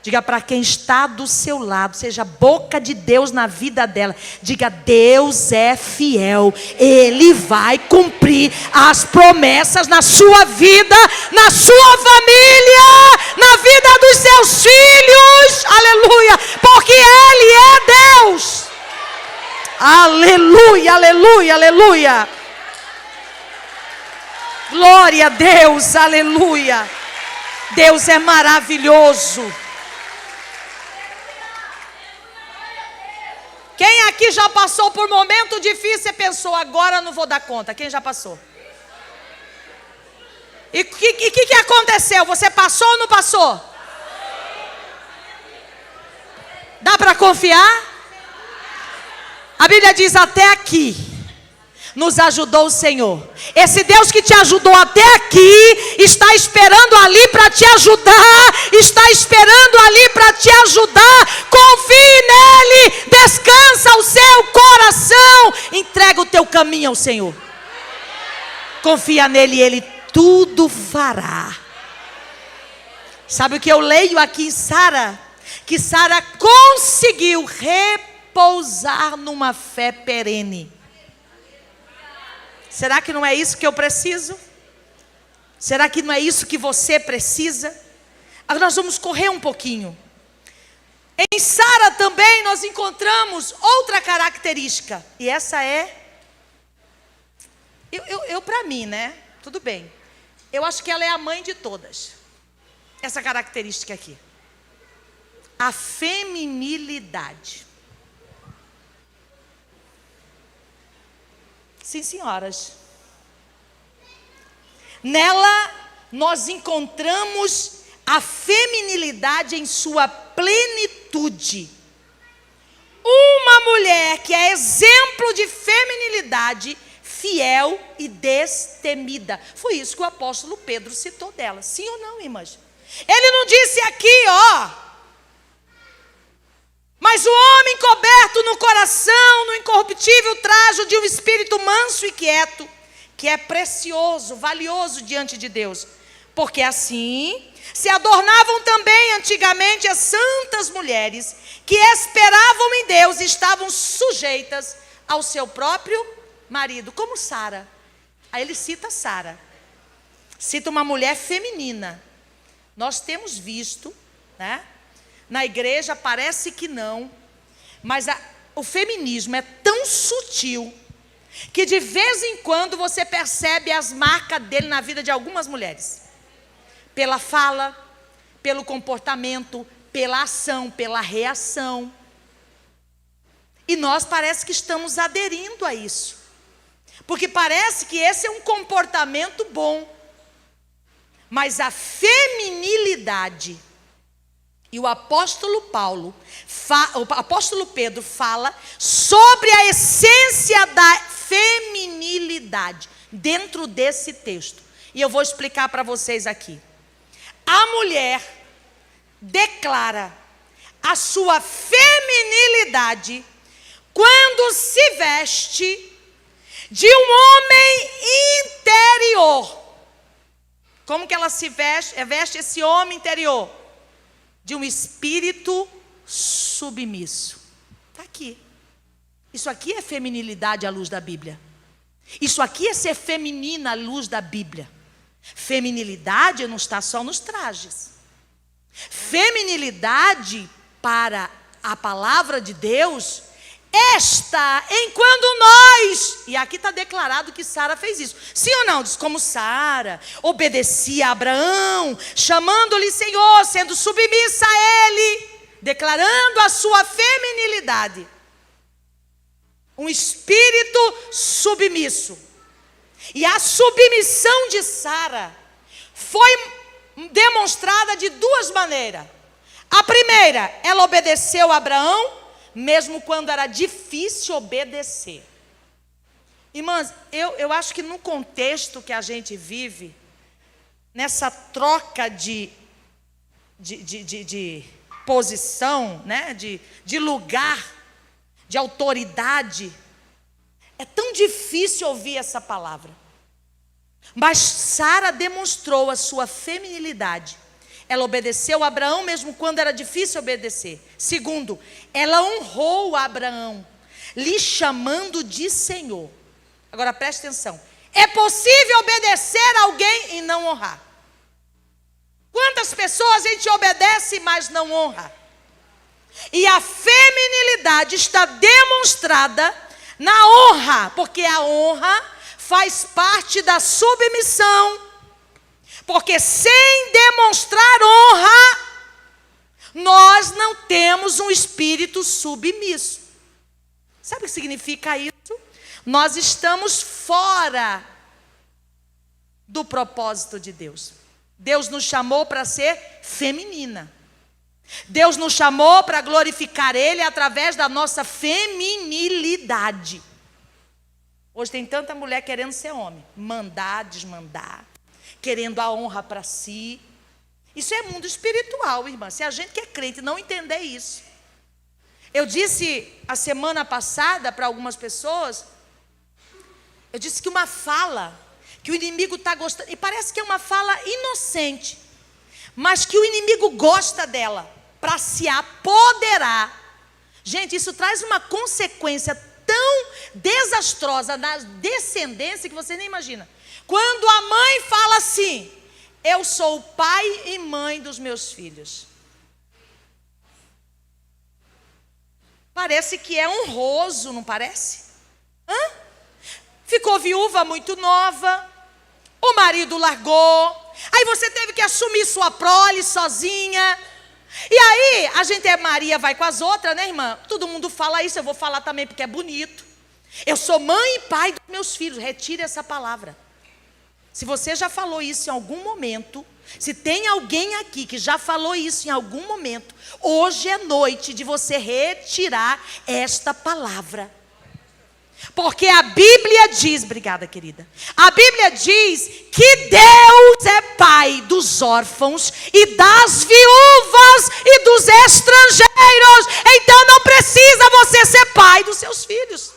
[SPEAKER 1] Diga para quem está do seu lado, seja a boca de Deus na vida dela. Diga: Deus é fiel, Ele vai cumprir as promessas na sua vida, na sua família, na vida dos seus filhos. Aleluia, porque Ele é Deus. Aleluia, aleluia, aleluia. Glória a Deus, aleluia. Deus é maravilhoso. Quem aqui já passou por momento difícil e pensou: agora não vou dar conta? Quem já passou? E o que aconteceu? Você passou ou não passou? Dá para confiar? A Bíblia diz: até aqui nos ajudou o Senhor. Esse Deus que te ajudou até aqui está esperando ali para te ajudar. Está esperando ali para te ajudar. Confie nele, descansa o seu coração, entrega o teu caminho ao Senhor. Confia nele e ele tudo fará. Sabe o que eu leio aqui em Sara? Que Sara conseguiu repousar numa fé perene. Será que não é isso que eu preciso? Será que não é isso que você precisa? Agora nós vamos correr um pouquinho. Em Sara também nós encontramos outra característica. E essa é... Eu para mim, né? Tudo bem. Eu acho que ela é a mãe de todas. Essa característica aqui. A feminilidade. Sim, senhoras. Nela nós encontramos a feminilidade em sua plenitude. Uma mulher que é exemplo de feminilidade, fiel e destemida. Foi isso que o apóstolo Pedro citou dela. Sim ou não, irmãs? Ele não disse aqui, mas o homem coberto no coração, no incorruptível trajo de um espírito manso e quieto, que é precioso, valioso diante de Deus. Porque assim se adornavam também antigamente as santas mulheres, que esperavam em Deus e estavam sujeitas ao seu próprio marido, como Sara. Aí ele cita Sara. Cita uma mulher feminina. Nós temos visto, né? Na igreja parece que não, mas o feminismo é tão sutil que de vez em quando você percebe as marcas dele na vida de algumas mulheres. Pela fala, pelo comportamento, pela ação, pela reação. E nós parece que estamos aderindo a isso. Porque parece que esse é um comportamento bom. Mas a feminilidade, e o apóstolo Pedro fala sobre a essência da feminilidade dentro desse texto. E eu vou explicar para vocês aqui. A mulher declara a sua feminilidade quando se veste de um homem interior. Como que ela se veste? Veste esse homem interior de um espírito submisso. Está aqui. Isso aqui é feminilidade à luz da Bíblia. Isso aqui é ser feminina à luz da Bíblia. Feminilidade não está só nos trajes. Feminilidade para a palavra de Deus está em quando nós, e aqui está declarado que Sara fez isso. Sim ou não? Diz como Sara obedecia a Abraão, chamando-lhe Senhor, sendo submissa a ele, declarando a sua feminilidade. Um espírito submisso. E a submissão de Sara foi demonstrada de duas maneiras. A primeira, ela obedeceu a Abraão, mesmo quando era difícil obedecer. Irmãs, eu acho que no contexto que a gente vive, nessa troca de posição, né? de lugar, de autoridade, é tão difícil ouvir essa palavra. Mas Sara demonstrou a sua feminilidade. Ela obedeceu a Abraão mesmo quando era difícil obedecer. Segundo, ela honrou a Abraão, lhe chamando de Senhor. Agora preste atenção. É possível obedecer a alguém e não honrar. Quantas pessoas a gente obedece, mas não honra? E a feminilidade está demonstrada na honra, porque a honra faz parte da submissão. Porque sem demonstrar honra, nós não temos um espírito submisso. Sabe o que significa isso? Nós estamos fora do propósito de Deus. Deus nos chamou para ser feminina. Deus nos chamou para glorificar Ele através da nossa feminilidade. Hoje tem tanta mulher querendo ser homem, mandar, desmandar, querendo a honra para si. Isso é mundo espiritual, irmã. Se a gente que é crente não entender isso. Eu disse a semana passada para algumas pessoas, eu disse que uma fala que o inimigo está gostando, e parece que é uma fala inocente, mas que o inimigo gosta dela, para se apoderar. Gente, isso traz uma consequência tão desastrosa na descendência que você nem imagina. Quando a mãe fala assim: eu sou o pai e mãe dos meus filhos. Parece que é honroso, não parece? Ficou viúva muito nova, o marido largou, aí você teve que assumir sua prole sozinha. E aí, a gente Maria vai com as outras, né, irmã? Todo mundo fala isso, eu vou falar também porque é bonito. Eu sou mãe e pai dos meus filhos. Retire essa palavra. Se você já falou isso em algum momento, se tem alguém aqui que já falou isso em algum momento, hoje é noite de você retirar esta palavra. Porque a Bíblia diz, obrigada querida, a Bíblia diz que Deus é pai dos órfãos e das viúvas e dos estrangeiros. Então não precisa você ser pai dos seus filhos.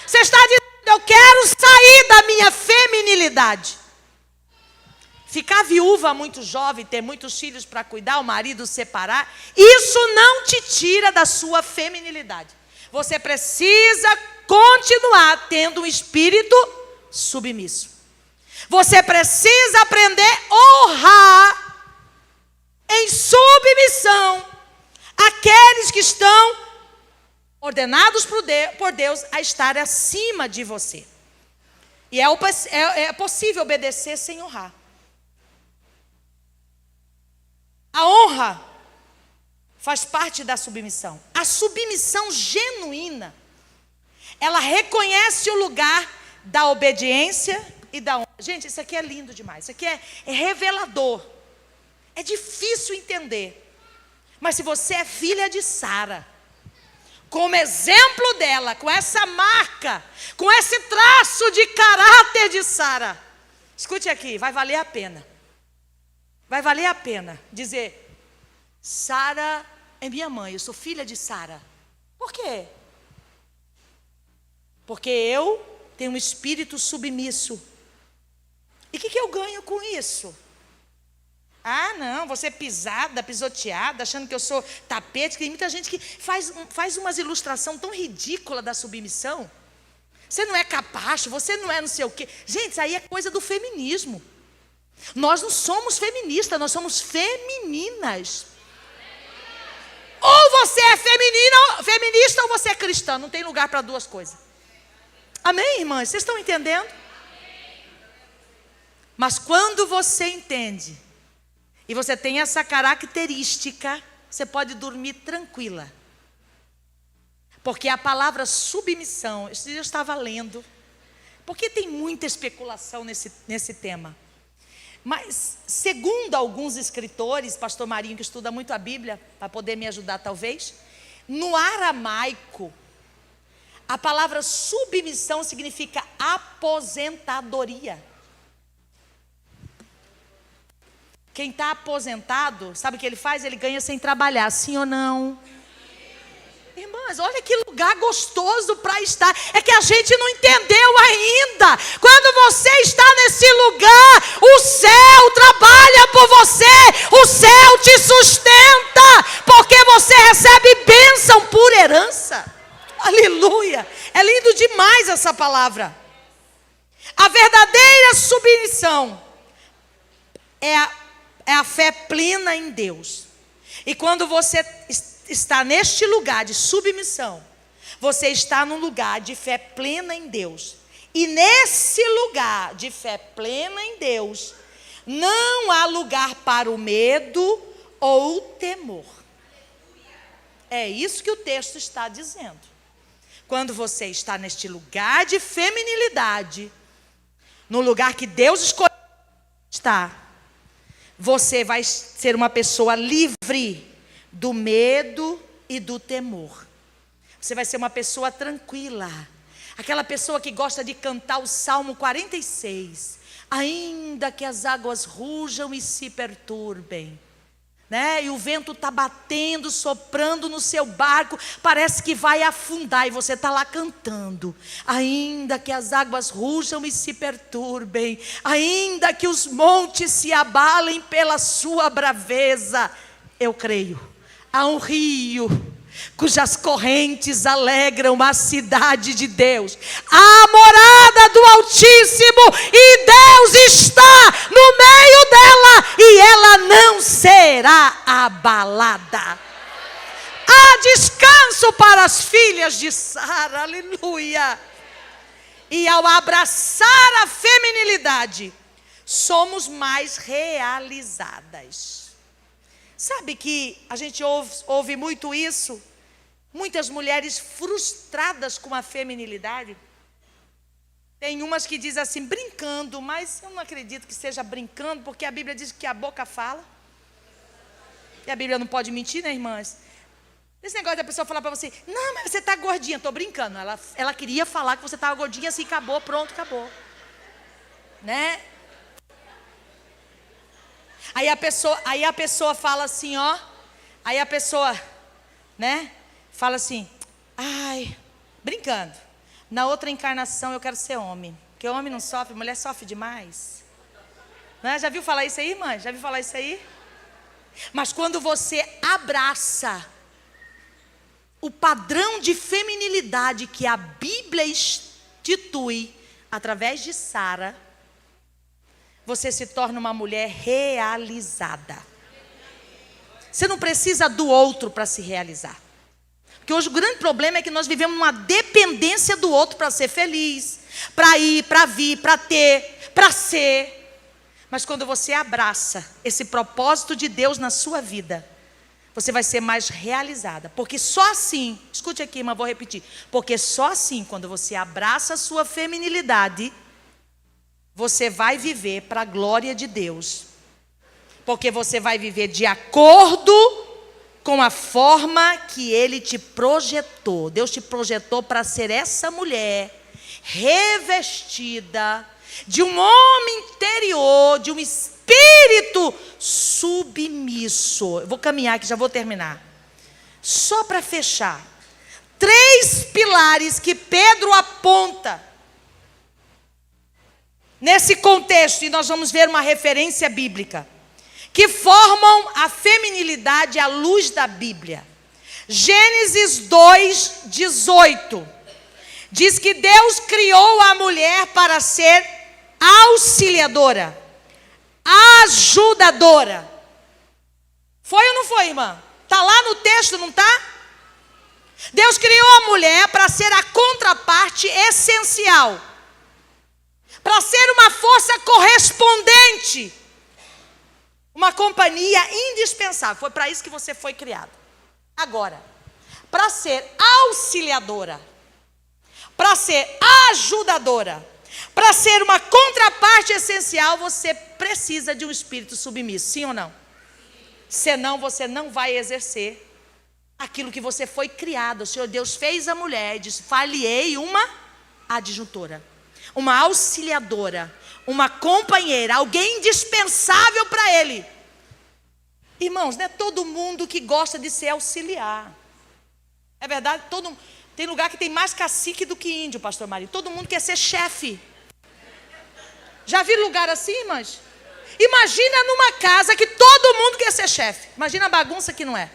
[SPEAKER 1] Você está dizendo: eu quero sair da minha feminilidade. Ficar viúva muito jovem, ter muitos filhos para cuidar, o marido separar, isso não te tira da sua feminilidade. Você precisa continuar tendo um espírito submisso. Você precisa aprender a honrar em submissão aqueles que estão ordenados por Deus a estar acima de você. E é possível obedecer sem honrar. A honra faz parte da submissão. A submissão genuína, ela reconhece o lugar da obediência e da honra. Gente, isso aqui é lindo demais. Isso aqui é revelador. É difícil entender. Mas se você é filha de Sara, como exemplo dela, com essa marca, com esse traço de caráter de Sara, escute aqui, vai valer a pena. Vai valer a pena dizer: Sara é minha mãe, eu sou filha de Sara. Por quê? Porque eu tenho um espírito submisso. E o que eu ganho com isso? Ah, não, você pisada, pisoteada, achando que eu sou tapete. Tem muita gente que faz umas ilustrações tão ridículas da submissão. Você não é capacho, você não é não sei o quê. Gente, isso aí é coisa do feminismo. Nós não somos feministas, nós somos femininas. Ou você é feminista ou você é cristã. Não tem lugar para duas coisas. Amém, irmãs? Vocês estão entendendo? Mas quando você entende e você tem essa característica, você pode dormir tranquila. Porque a palavra submissão, esse dia eu estava lendo, porque tem muita especulação nesse tema. Mas, segundo alguns escritores, pastor Marinho, que estuda muito a Bíblia, para poder me ajudar talvez, no aramaico, a palavra submissão significa aposentadoria. Quem está aposentado, sabe o que ele faz? Ele ganha sem trabalhar, sim ou não? Irmãs, olha que lugar gostoso para estar. É que a gente não entendeu ainda. Quando você está nesse lugar, o céu trabalha por você, o céu te sustenta, porque você recebe bênção por herança. Aleluia! É lindo demais essa palavra. A verdadeira submissão é a fé plena em Deus. E quando você está neste lugar de submissão, você está num lugar de fé plena em Deus. E nesse lugar de fé plena em Deus, não há lugar para o medo ou o temor. É isso que o texto está dizendo. Quando você está neste lugar de feminilidade, no lugar que Deus escolheu estar, você vai ser uma pessoa livre do medo e do temor. Você vai ser uma pessoa tranquila. Aquela pessoa que gosta de cantar o Salmo 46. Ainda que as águas rujam e se perturbem, né? E o vento está batendo, soprando no seu barco, parece que vai afundar, e você está lá cantando. Ainda que as águas rujam e se perturbem, ainda que os montes se abalem pela sua braveza, eu creio, há um rio cujas correntes alegram a cidade de Deus, a morada do Altíssimo, e Deus está no meio dela, e ela não será abalada. Há descanso para as filhas de Sara, aleluia. E ao abraçar a feminilidade, somos mais realizadas. Sabe que a gente ouve muito isso? Muitas mulheres frustradas com a feminilidade. Tem umas que dizem assim, brincando, mas eu não acredito que seja brincando, porque a Bíblia diz que a boca fala. E a Bíblia não pode mentir, né, irmãs? Esse negócio da pessoa falar para você, não, mas você está gordinha, estou brincando. Ela queria falar que você estava gordinha, assim, acabou, pronto, acabou. Né? Aí a pessoa fala assim, ó. Aí a pessoa, né, fala assim, ai, brincando, na outra encarnação eu quero ser homem. Porque homem não sofre, mulher sofre demais. Né? Já viu falar isso aí, irmã? Já viu falar isso aí? Mas quando você abraça o padrão de feminilidade que a Bíblia institui através de Sara, você se torna uma mulher realizada. Você não precisa do outro para se realizar. Porque hoje o grande problema é que nós vivemos uma dependência do outro para ser feliz, para ir, para vir, para ter, para ser. Mas quando você abraça esse propósito de Deus na sua vida, você vai ser mais realizada. Porque só assim, escute aqui, irmã, vou repetir. Porque só assim, quando você abraça a sua feminilidade, você vai viver para a glória de Deus. Porque você vai viver de acordo com a forma que Ele te projetou. Deus te projetou para ser essa mulher revestida de um homem interior, de um espírito submisso. Eu vou caminhar aqui, já vou terminar. Só para fechar. 3 pilares que Pedro aponta nesse contexto, e nós vamos ver uma referência bíblica, que formam a feminilidade à luz da Bíblia. Gênesis 2:18 diz que Deus criou a mulher para ser auxiliadora, ajudadora. Foi ou não foi, irmã? Está lá no texto, não está? Deus criou a mulher para ser a contraparte essencial, para ser uma força correspondente, uma companhia indispensável. Foi para isso que você foi criado. Agora, para ser auxiliadora, para ser ajudadora, para ser uma contraparte essencial, você precisa de um espírito submisso, sim ou não? Senão você não vai exercer aquilo que você foi criado. O Senhor Deus fez a mulher e disse, far-lhe-ei uma adjuntora, uma auxiliadora, uma companheira, alguém indispensável para ele. Irmãos, não é todo mundo que gosta de ser auxiliar. É verdade? Tem lugar que tem mais cacique do que índio, pastor Maria. Todo mundo quer ser chefe. Já viram lugar assim, irmãs? Imagina numa casa que todo mundo quer ser chefe. Imagina a bagunça que não é.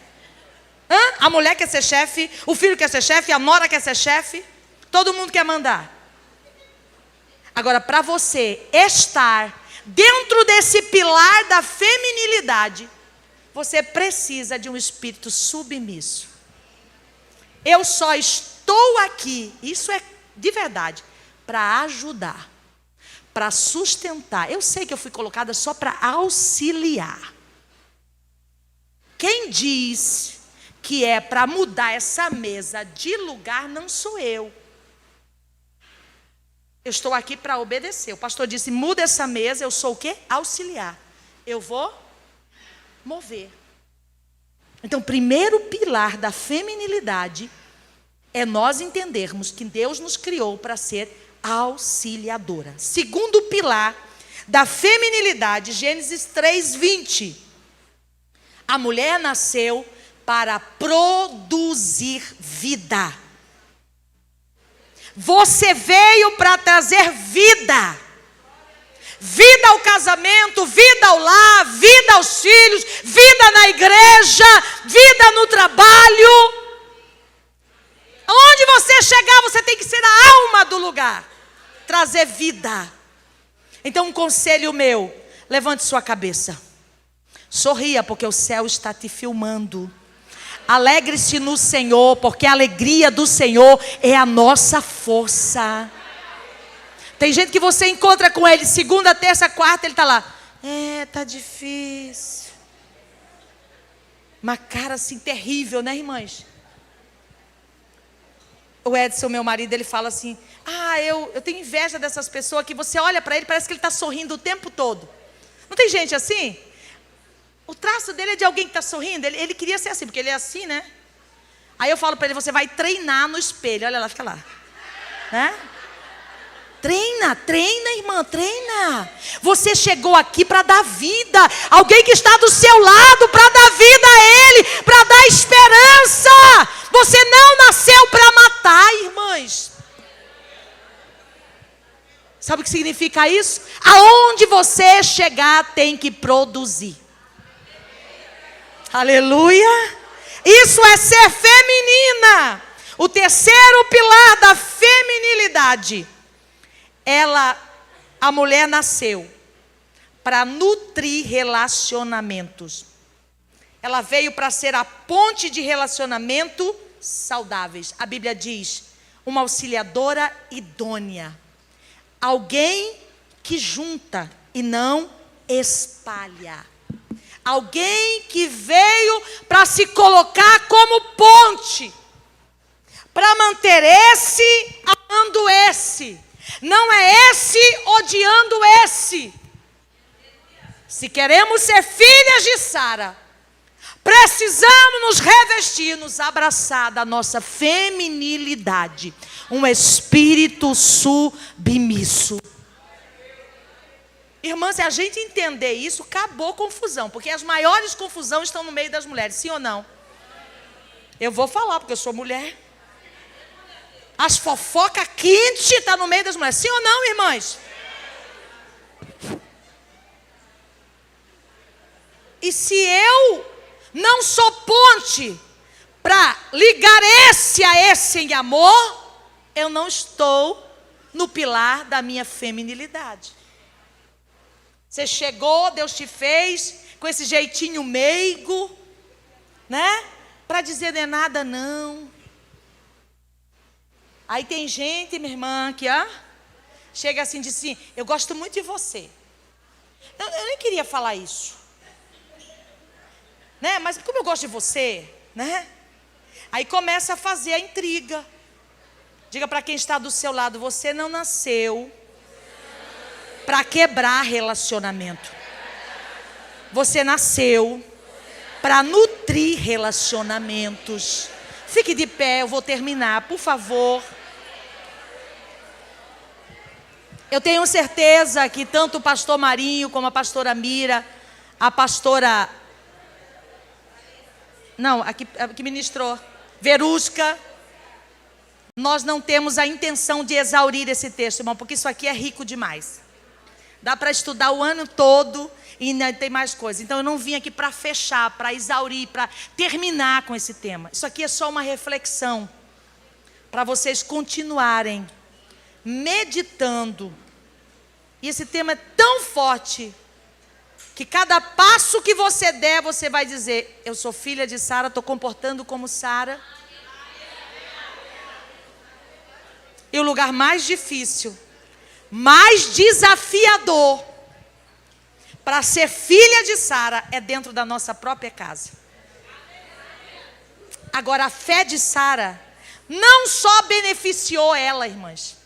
[SPEAKER 1] A mulher quer ser chefe, o filho quer ser chefe, a nora quer ser chefe. Todo mundo quer mandar. Agora, para você estar dentro desse pilar da feminilidade, você precisa de um espírito submisso. Eu só estou aqui, isso é de verdade, para ajudar, para sustentar. Eu sei que eu fui colocada só para auxiliar. Quem diz que é para mudar essa mesa de lugar não sou eu. Eu estou aqui para obedecer. O pastor disse, muda essa mesa, eu sou o quê? Auxiliar. Eu vou mover. Então, o primeiro pilar da feminilidade é nós entendermos que Deus nos criou para ser auxiliadora. Segundo pilar da feminilidade, Gênesis 3:20. A mulher nasceu para produzir vida. Você veio para trazer vida. Vida ao casamento, vida ao lar, vida aos filhos, vida na igreja, vida no trabalho. Onde você chegar, você tem que ser a alma do lugar. Trazer vida. Então, um conselho meu: levante sua cabeça. Sorria, porque o céu está te filmando. Alegre-se no Senhor, porque a alegria do Senhor é a nossa força. Tem gente que você encontra com ele segunda, terça, quarta, ele está lá. Tá difícil. Uma cara assim terrível, né, irmãs? O Edson, meu marido, ele fala assim: eu tenho inveja dessas pessoas que você olha para ele, parece que ele está sorrindo o tempo todo. Não tem gente assim? O traço dele é de alguém que está sorrindo. Ele queria ser assim, porque ele é assim, né? Aí eu falo para ele: você vai treinar no espelho. Olha lá, fica lá, né? Treina, irmã, treina. Você chegou aqui para dar vida. Alguém que está do seu lado para dar vida a ele, para dar esperança. Você não nasceu para matar, irmãs. Sabe o que significa isso? Aonde você chegar tem que produzir. Aleluia. Isso é ser feminina. O terceiro pilar da feminilidade. A mulher nasceu para nutrir relacionamentos. Ela veio para ser a ponte de relacionamento saudáveis. A Bíblia diz: uma auxiliadora idônea. Alguém que junta e não espalha. Alguém que veio para se colocar como ponte. Para manter esse amando esse. Não é esse odiando esse. Se queremos ser filhas de Sara, precisamos nos revestir, nos abraçar da nossa feminilidade. Um espírito submisso. Irmã, se a gente entender isso, acabou a confusão. Porque as maiores confusões estão no meio das mulheres, sim ou não? Eu vou falar, porque eu sou mulher. As fofocas quentes estão no meio das mulheres, sim ou não, irmãs? E se eu não sou ponte para ligar esse a esse em amor, eu não estou no pilar da minha feminilidade. Você chegou, Deus te fez com esse jeitinho meigo, né? Para dizer não é nada não. Aí tem gente, minha irmã, que chega assim e diz assim: eu gosto muito de você. Eu nem queria falar isso, né? Mas como eu gosto de você, né? Aí começa a fazer a intriga. Diga para quem está do seu lado: você não nasceu para quebrar relacionamento. Você nasceu para nutrir relacionamentos. Fique de pé, eu vou terminar, por favor. Eu tenho certeza que tanto o pastor Marinho como a pastora Mira, a pastora... Não, a que ministrou, Verusca, nós não temos a intenção de exaurir esse texto, irmão, porque isso aqui é rico demais. Dá para estudar o ano todo e ainda tem mais coisas. Então eu não vim aqui para fechar, para exaurir, para terminar com esse tema. Isso aqui é só uma reflexão para vocês continuarem meditando. E esse tema é tão forte que cada passo que você der, você vai dizer: eu sou filha de Sara, estou comportando como Sara. E o lugar mais difícil, mais desafiador para ser filha de Sara é dentro da nossa própria casa. Agora, a fé de Sara não só beneficiou ela, irmãs,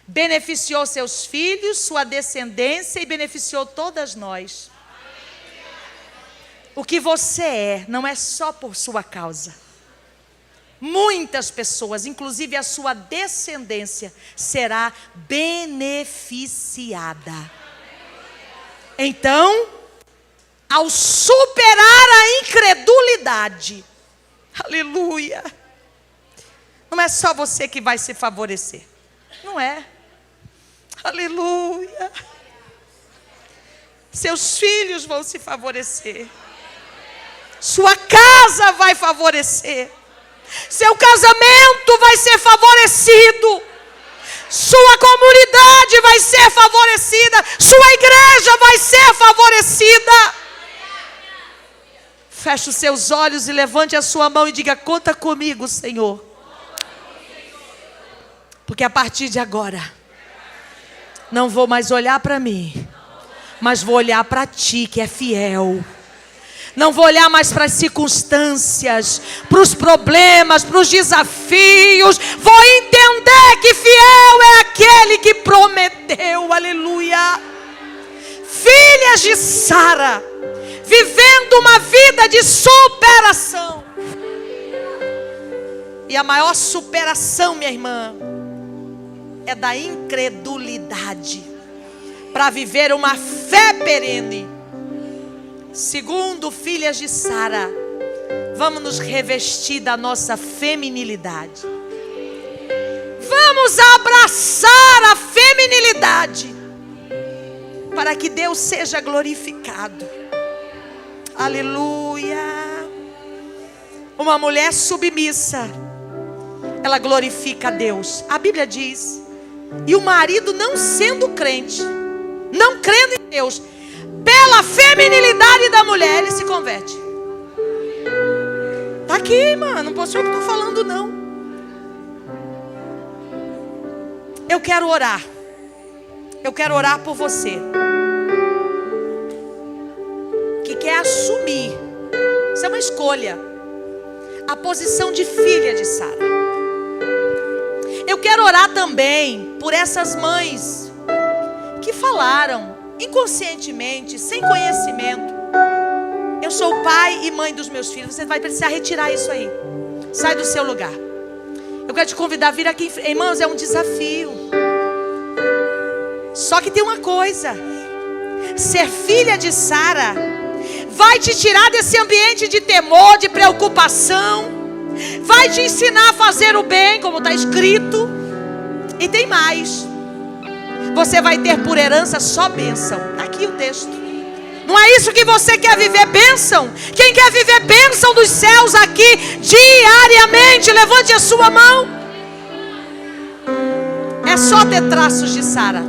[SPEAKER 1] beneficiou seus filhos, sua descendência e beneficiou todas nós. O que você é não é só por sua causa. Muitas pessoas, inclusive a sua descendência, será beneficiada. Então, ao superar a incredulidade. Aleluia. Não é só você que vai se favorecer. Não é. Aleluia. Seus filhos vão se favorecer. Sua casa vai favorecer. Seu casamento vai ser favorecido. Sua comunidade vai ser favorecida. Sua igreja vai ser favorecida. Feche os seus olhos e levante a sua mão e diga: conta comigo, Senhor. Porque a partir de agora, não vou mais olhar para mim, mas vou olhar para Ti, que é fiel. Não vou olhar mais para as circunstâncias, para os problemas, para os desafios. Vou entender que fiel é aquele que prometeu. Aleluia. Filhas de Sara, vivendo uma vida de superação. E a maior superação, minha irmã, é da incredulidade, para viver uma fé perene. Segundo, filhas de Sara, vamos nos revestir da nossa feminilidade. Vamos abraçar a feminilidade, para que Deus seja glorificado. Aleluia. Uma mulher submissa, ela glorifica a Deus. A Bíblia diz: e o marido, não sendo crente, não crendo em Deus, pela feminilidade da mulher, ele se converte. Está aqui, mano, não sou eu que estou falando, não. Eu quero orar. Eu quero orar por você que quer assumir, isso é uma escolha, a posição de filha de Sara. Eu quero orar também por essas mães que falaram inconscientemente, sem conhecimento: eu sou o pai e mãe dos meus filhos. Você vai precisar retirar isso aí. Sai do seu lugar. Eu quero te convidar a vir aqui. Irmãos, é um desafio. Só que tem uma coisa: ser filha de Sara vai te tirar desse ambiente de temor, de preocupação. Vai te ensinar a fazer o bem, como está escrito. E tem mais: você vai ter por herança só bênção. Está aqui o texto. Não é isso que você quer viver, bênção? Quem quer viver bênção dos céus aqui diariamente, levante a sua mão. É só ter traços de Sara.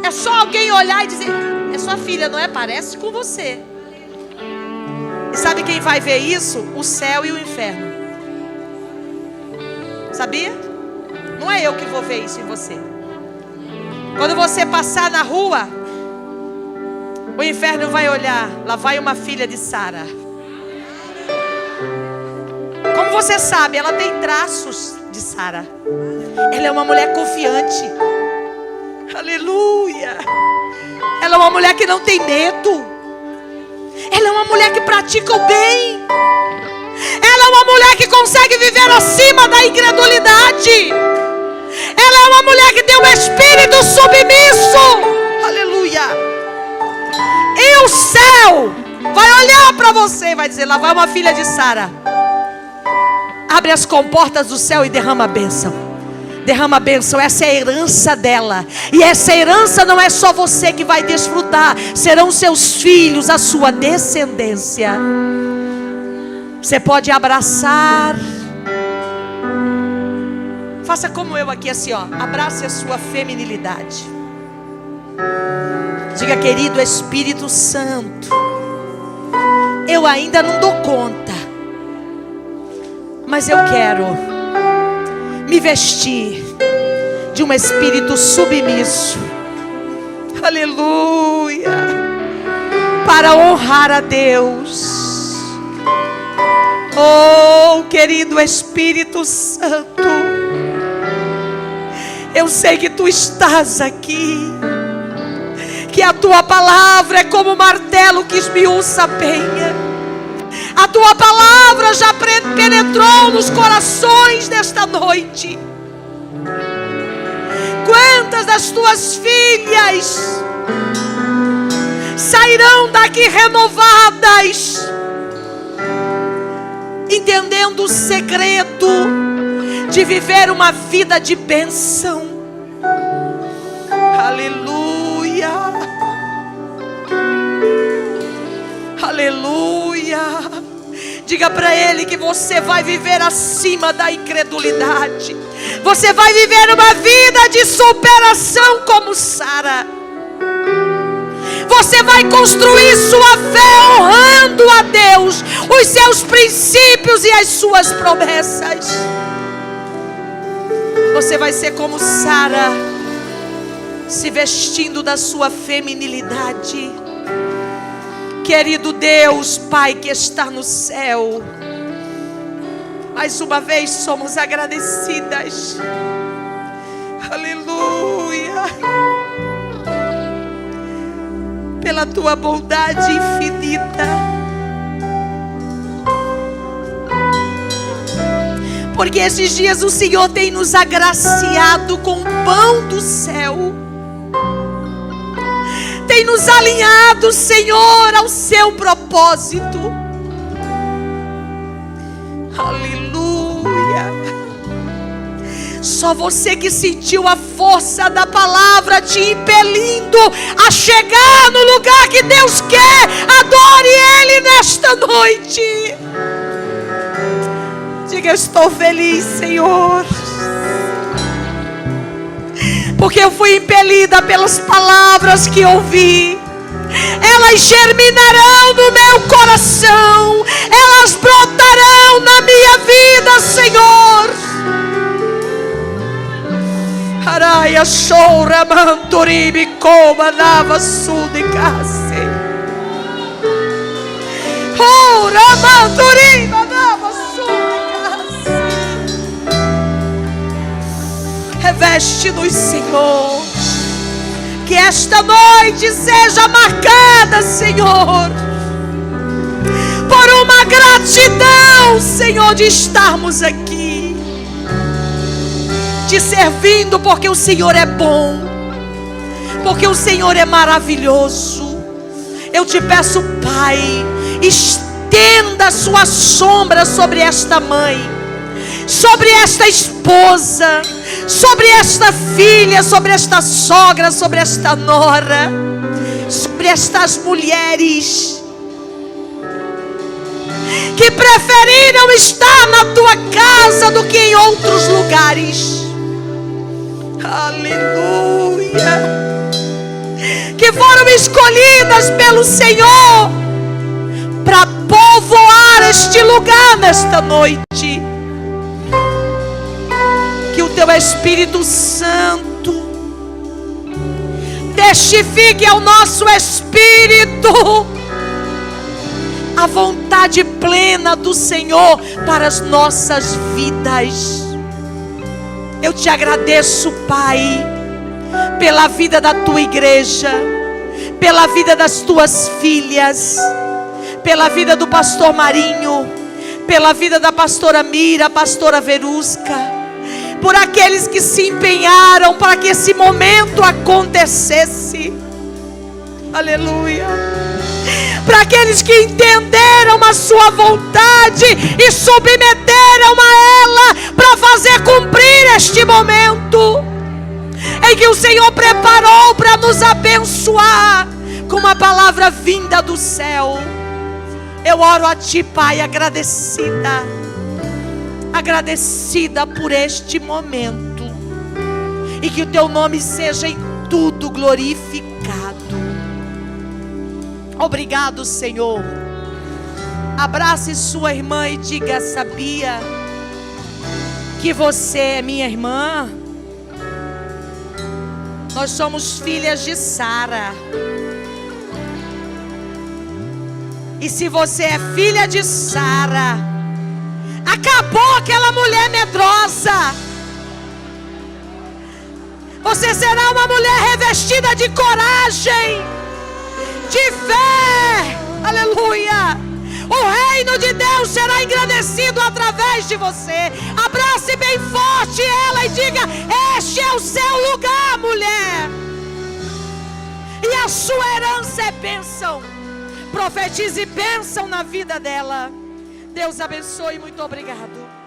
[SPEAKER 1] É só alguém olhar e dizer: é sua filha, não é? Parece com você. E sabe quem vai ver isso? O céu e o inferno. Sabia? Não é eu que vou ver isso em você. Quando você passar na rua, o inferno vai olhar: lá vai uma filha de Sara. Como você sabe, ela tem traços de Sara. Ela é uma mulher confiante. Aleluia. Ela é uma mulher que não tem medo. Ela é uma mulher que pratica o bem. Ela é uma mulher que consegue viver acima da incredulidade. Ela é uma mulher que tem um espírito submisso. Aleluia. E o céu vai olhar para você e vai dizer: lá vai uma filha de Sara. Abre as comportas do céu e derrama a bênção. Derrama a bênção. Essa é a herança dela. E essa herança não é só você que vai desfrutar. Serão seus filhos, a sua descendência. Você pode abraçar. Faça como eu aqui, assim, ó. Abrace a sua feminilidade. Diga: querido Espírito Santo, eu ainda não dou conta, mas eu quero me vestir de um espírito submisso. Aleluia. Para honrar a Deus. Oh, querido Espírito Santo, eu sei que Tu estás aqui, que a Tua palavra é como martelo que esmiuça a penha. A Tua palavra já penetrou nos corações desta noite. Quantas das Tuas filhas sairão daqui renovadas, entendendo o segredo de viver uma vida de bênção. Aleluia, aleluia. Diga para ele que você vai viver acima da incredulidade. Você vai viver uma vida de superação como Sara. Você vai construir sua fé honrando a Deus, os seus princípios e as suas promessas. Você vai ser como Sara, se vestindo da sua feminilidade. Querido Deus, Pai que está no céu, mais uma vez somos agradecidas. Aleluia. Pela tua bondade infinita. Porque esses dias o Senhor tem nos agraciado com o pão do céu. Tem nos alinhado, Senhor, ao seu propósito. Aleluia. Só você que sentiu a força da palavra te impelindo a chegar no lugar que Deus quer. Adore Ele nesta noite. Diga: eu estou feliz, Senhor, porque eu fui impelida pelas palavras que ouvi. Elas germinarão no meu coração, elas brotarão na minha vida, Senhor. Araia chora manturibi coma nava sudicase. Ora manturiba nava sudicase. Reveste-nos, Senhor. Que esta noite seja marcada, Senhor, por uma gratidão, Senhor, de estarmos aqui, te servindo, porque o Senhor é bom, porque o Senhor é maravilhoso. Eu te peço, Pai, estenda a sua sombra sobre esta mãe, sobre esta esposa, sobre esta filha, sobre esta sogra, sobre esta nora, sobre estas mulheres que preferiram estar na tua casa do que em outros lugares. Aleluia. Que foram escolhidas pelo Senhor para povoar este lugar nesta noite. Que o teu Espírito Santo testifique ao nosso espírito a vontade plena do Senhor para as nossas vidas. Eu te agradeço, Pai, pela vida da tua igreja, pela vida das tuas filhas, pela vida do pastor Marinho, pela vida da pastora Mira, pastora Verusca, por aqueles que se empenharam para que esse momento acontecesse. Aleluia. Para aqueles que entenderam a sua vontade e submeteram a ela para fazer cumprir este momento em que o Senhor preparou para nos abençoar com uma palavra vinda do céu. Eu oro a ti, Pai, agradecida por este momento, e que o teu nome seja em tudo glorificado. Obrigado, Senhor. Abrace sua irmã e diga: sabia que você é minha irmã? Nós somos filhas de Sara. E se você é filha de Sara, acabou aquela mulher medrosa. Você será uma mulher revestida de coragem, de fé. Aleluia. O reino de Deus será engrandecido através de você. Abrace bem forte ela e diga: este é o seu lugar, mulher. E
[SPEAKER 2] a sua herança é bênção. Profetize bênção na vida dela. Deus abençoe, muito obrigado.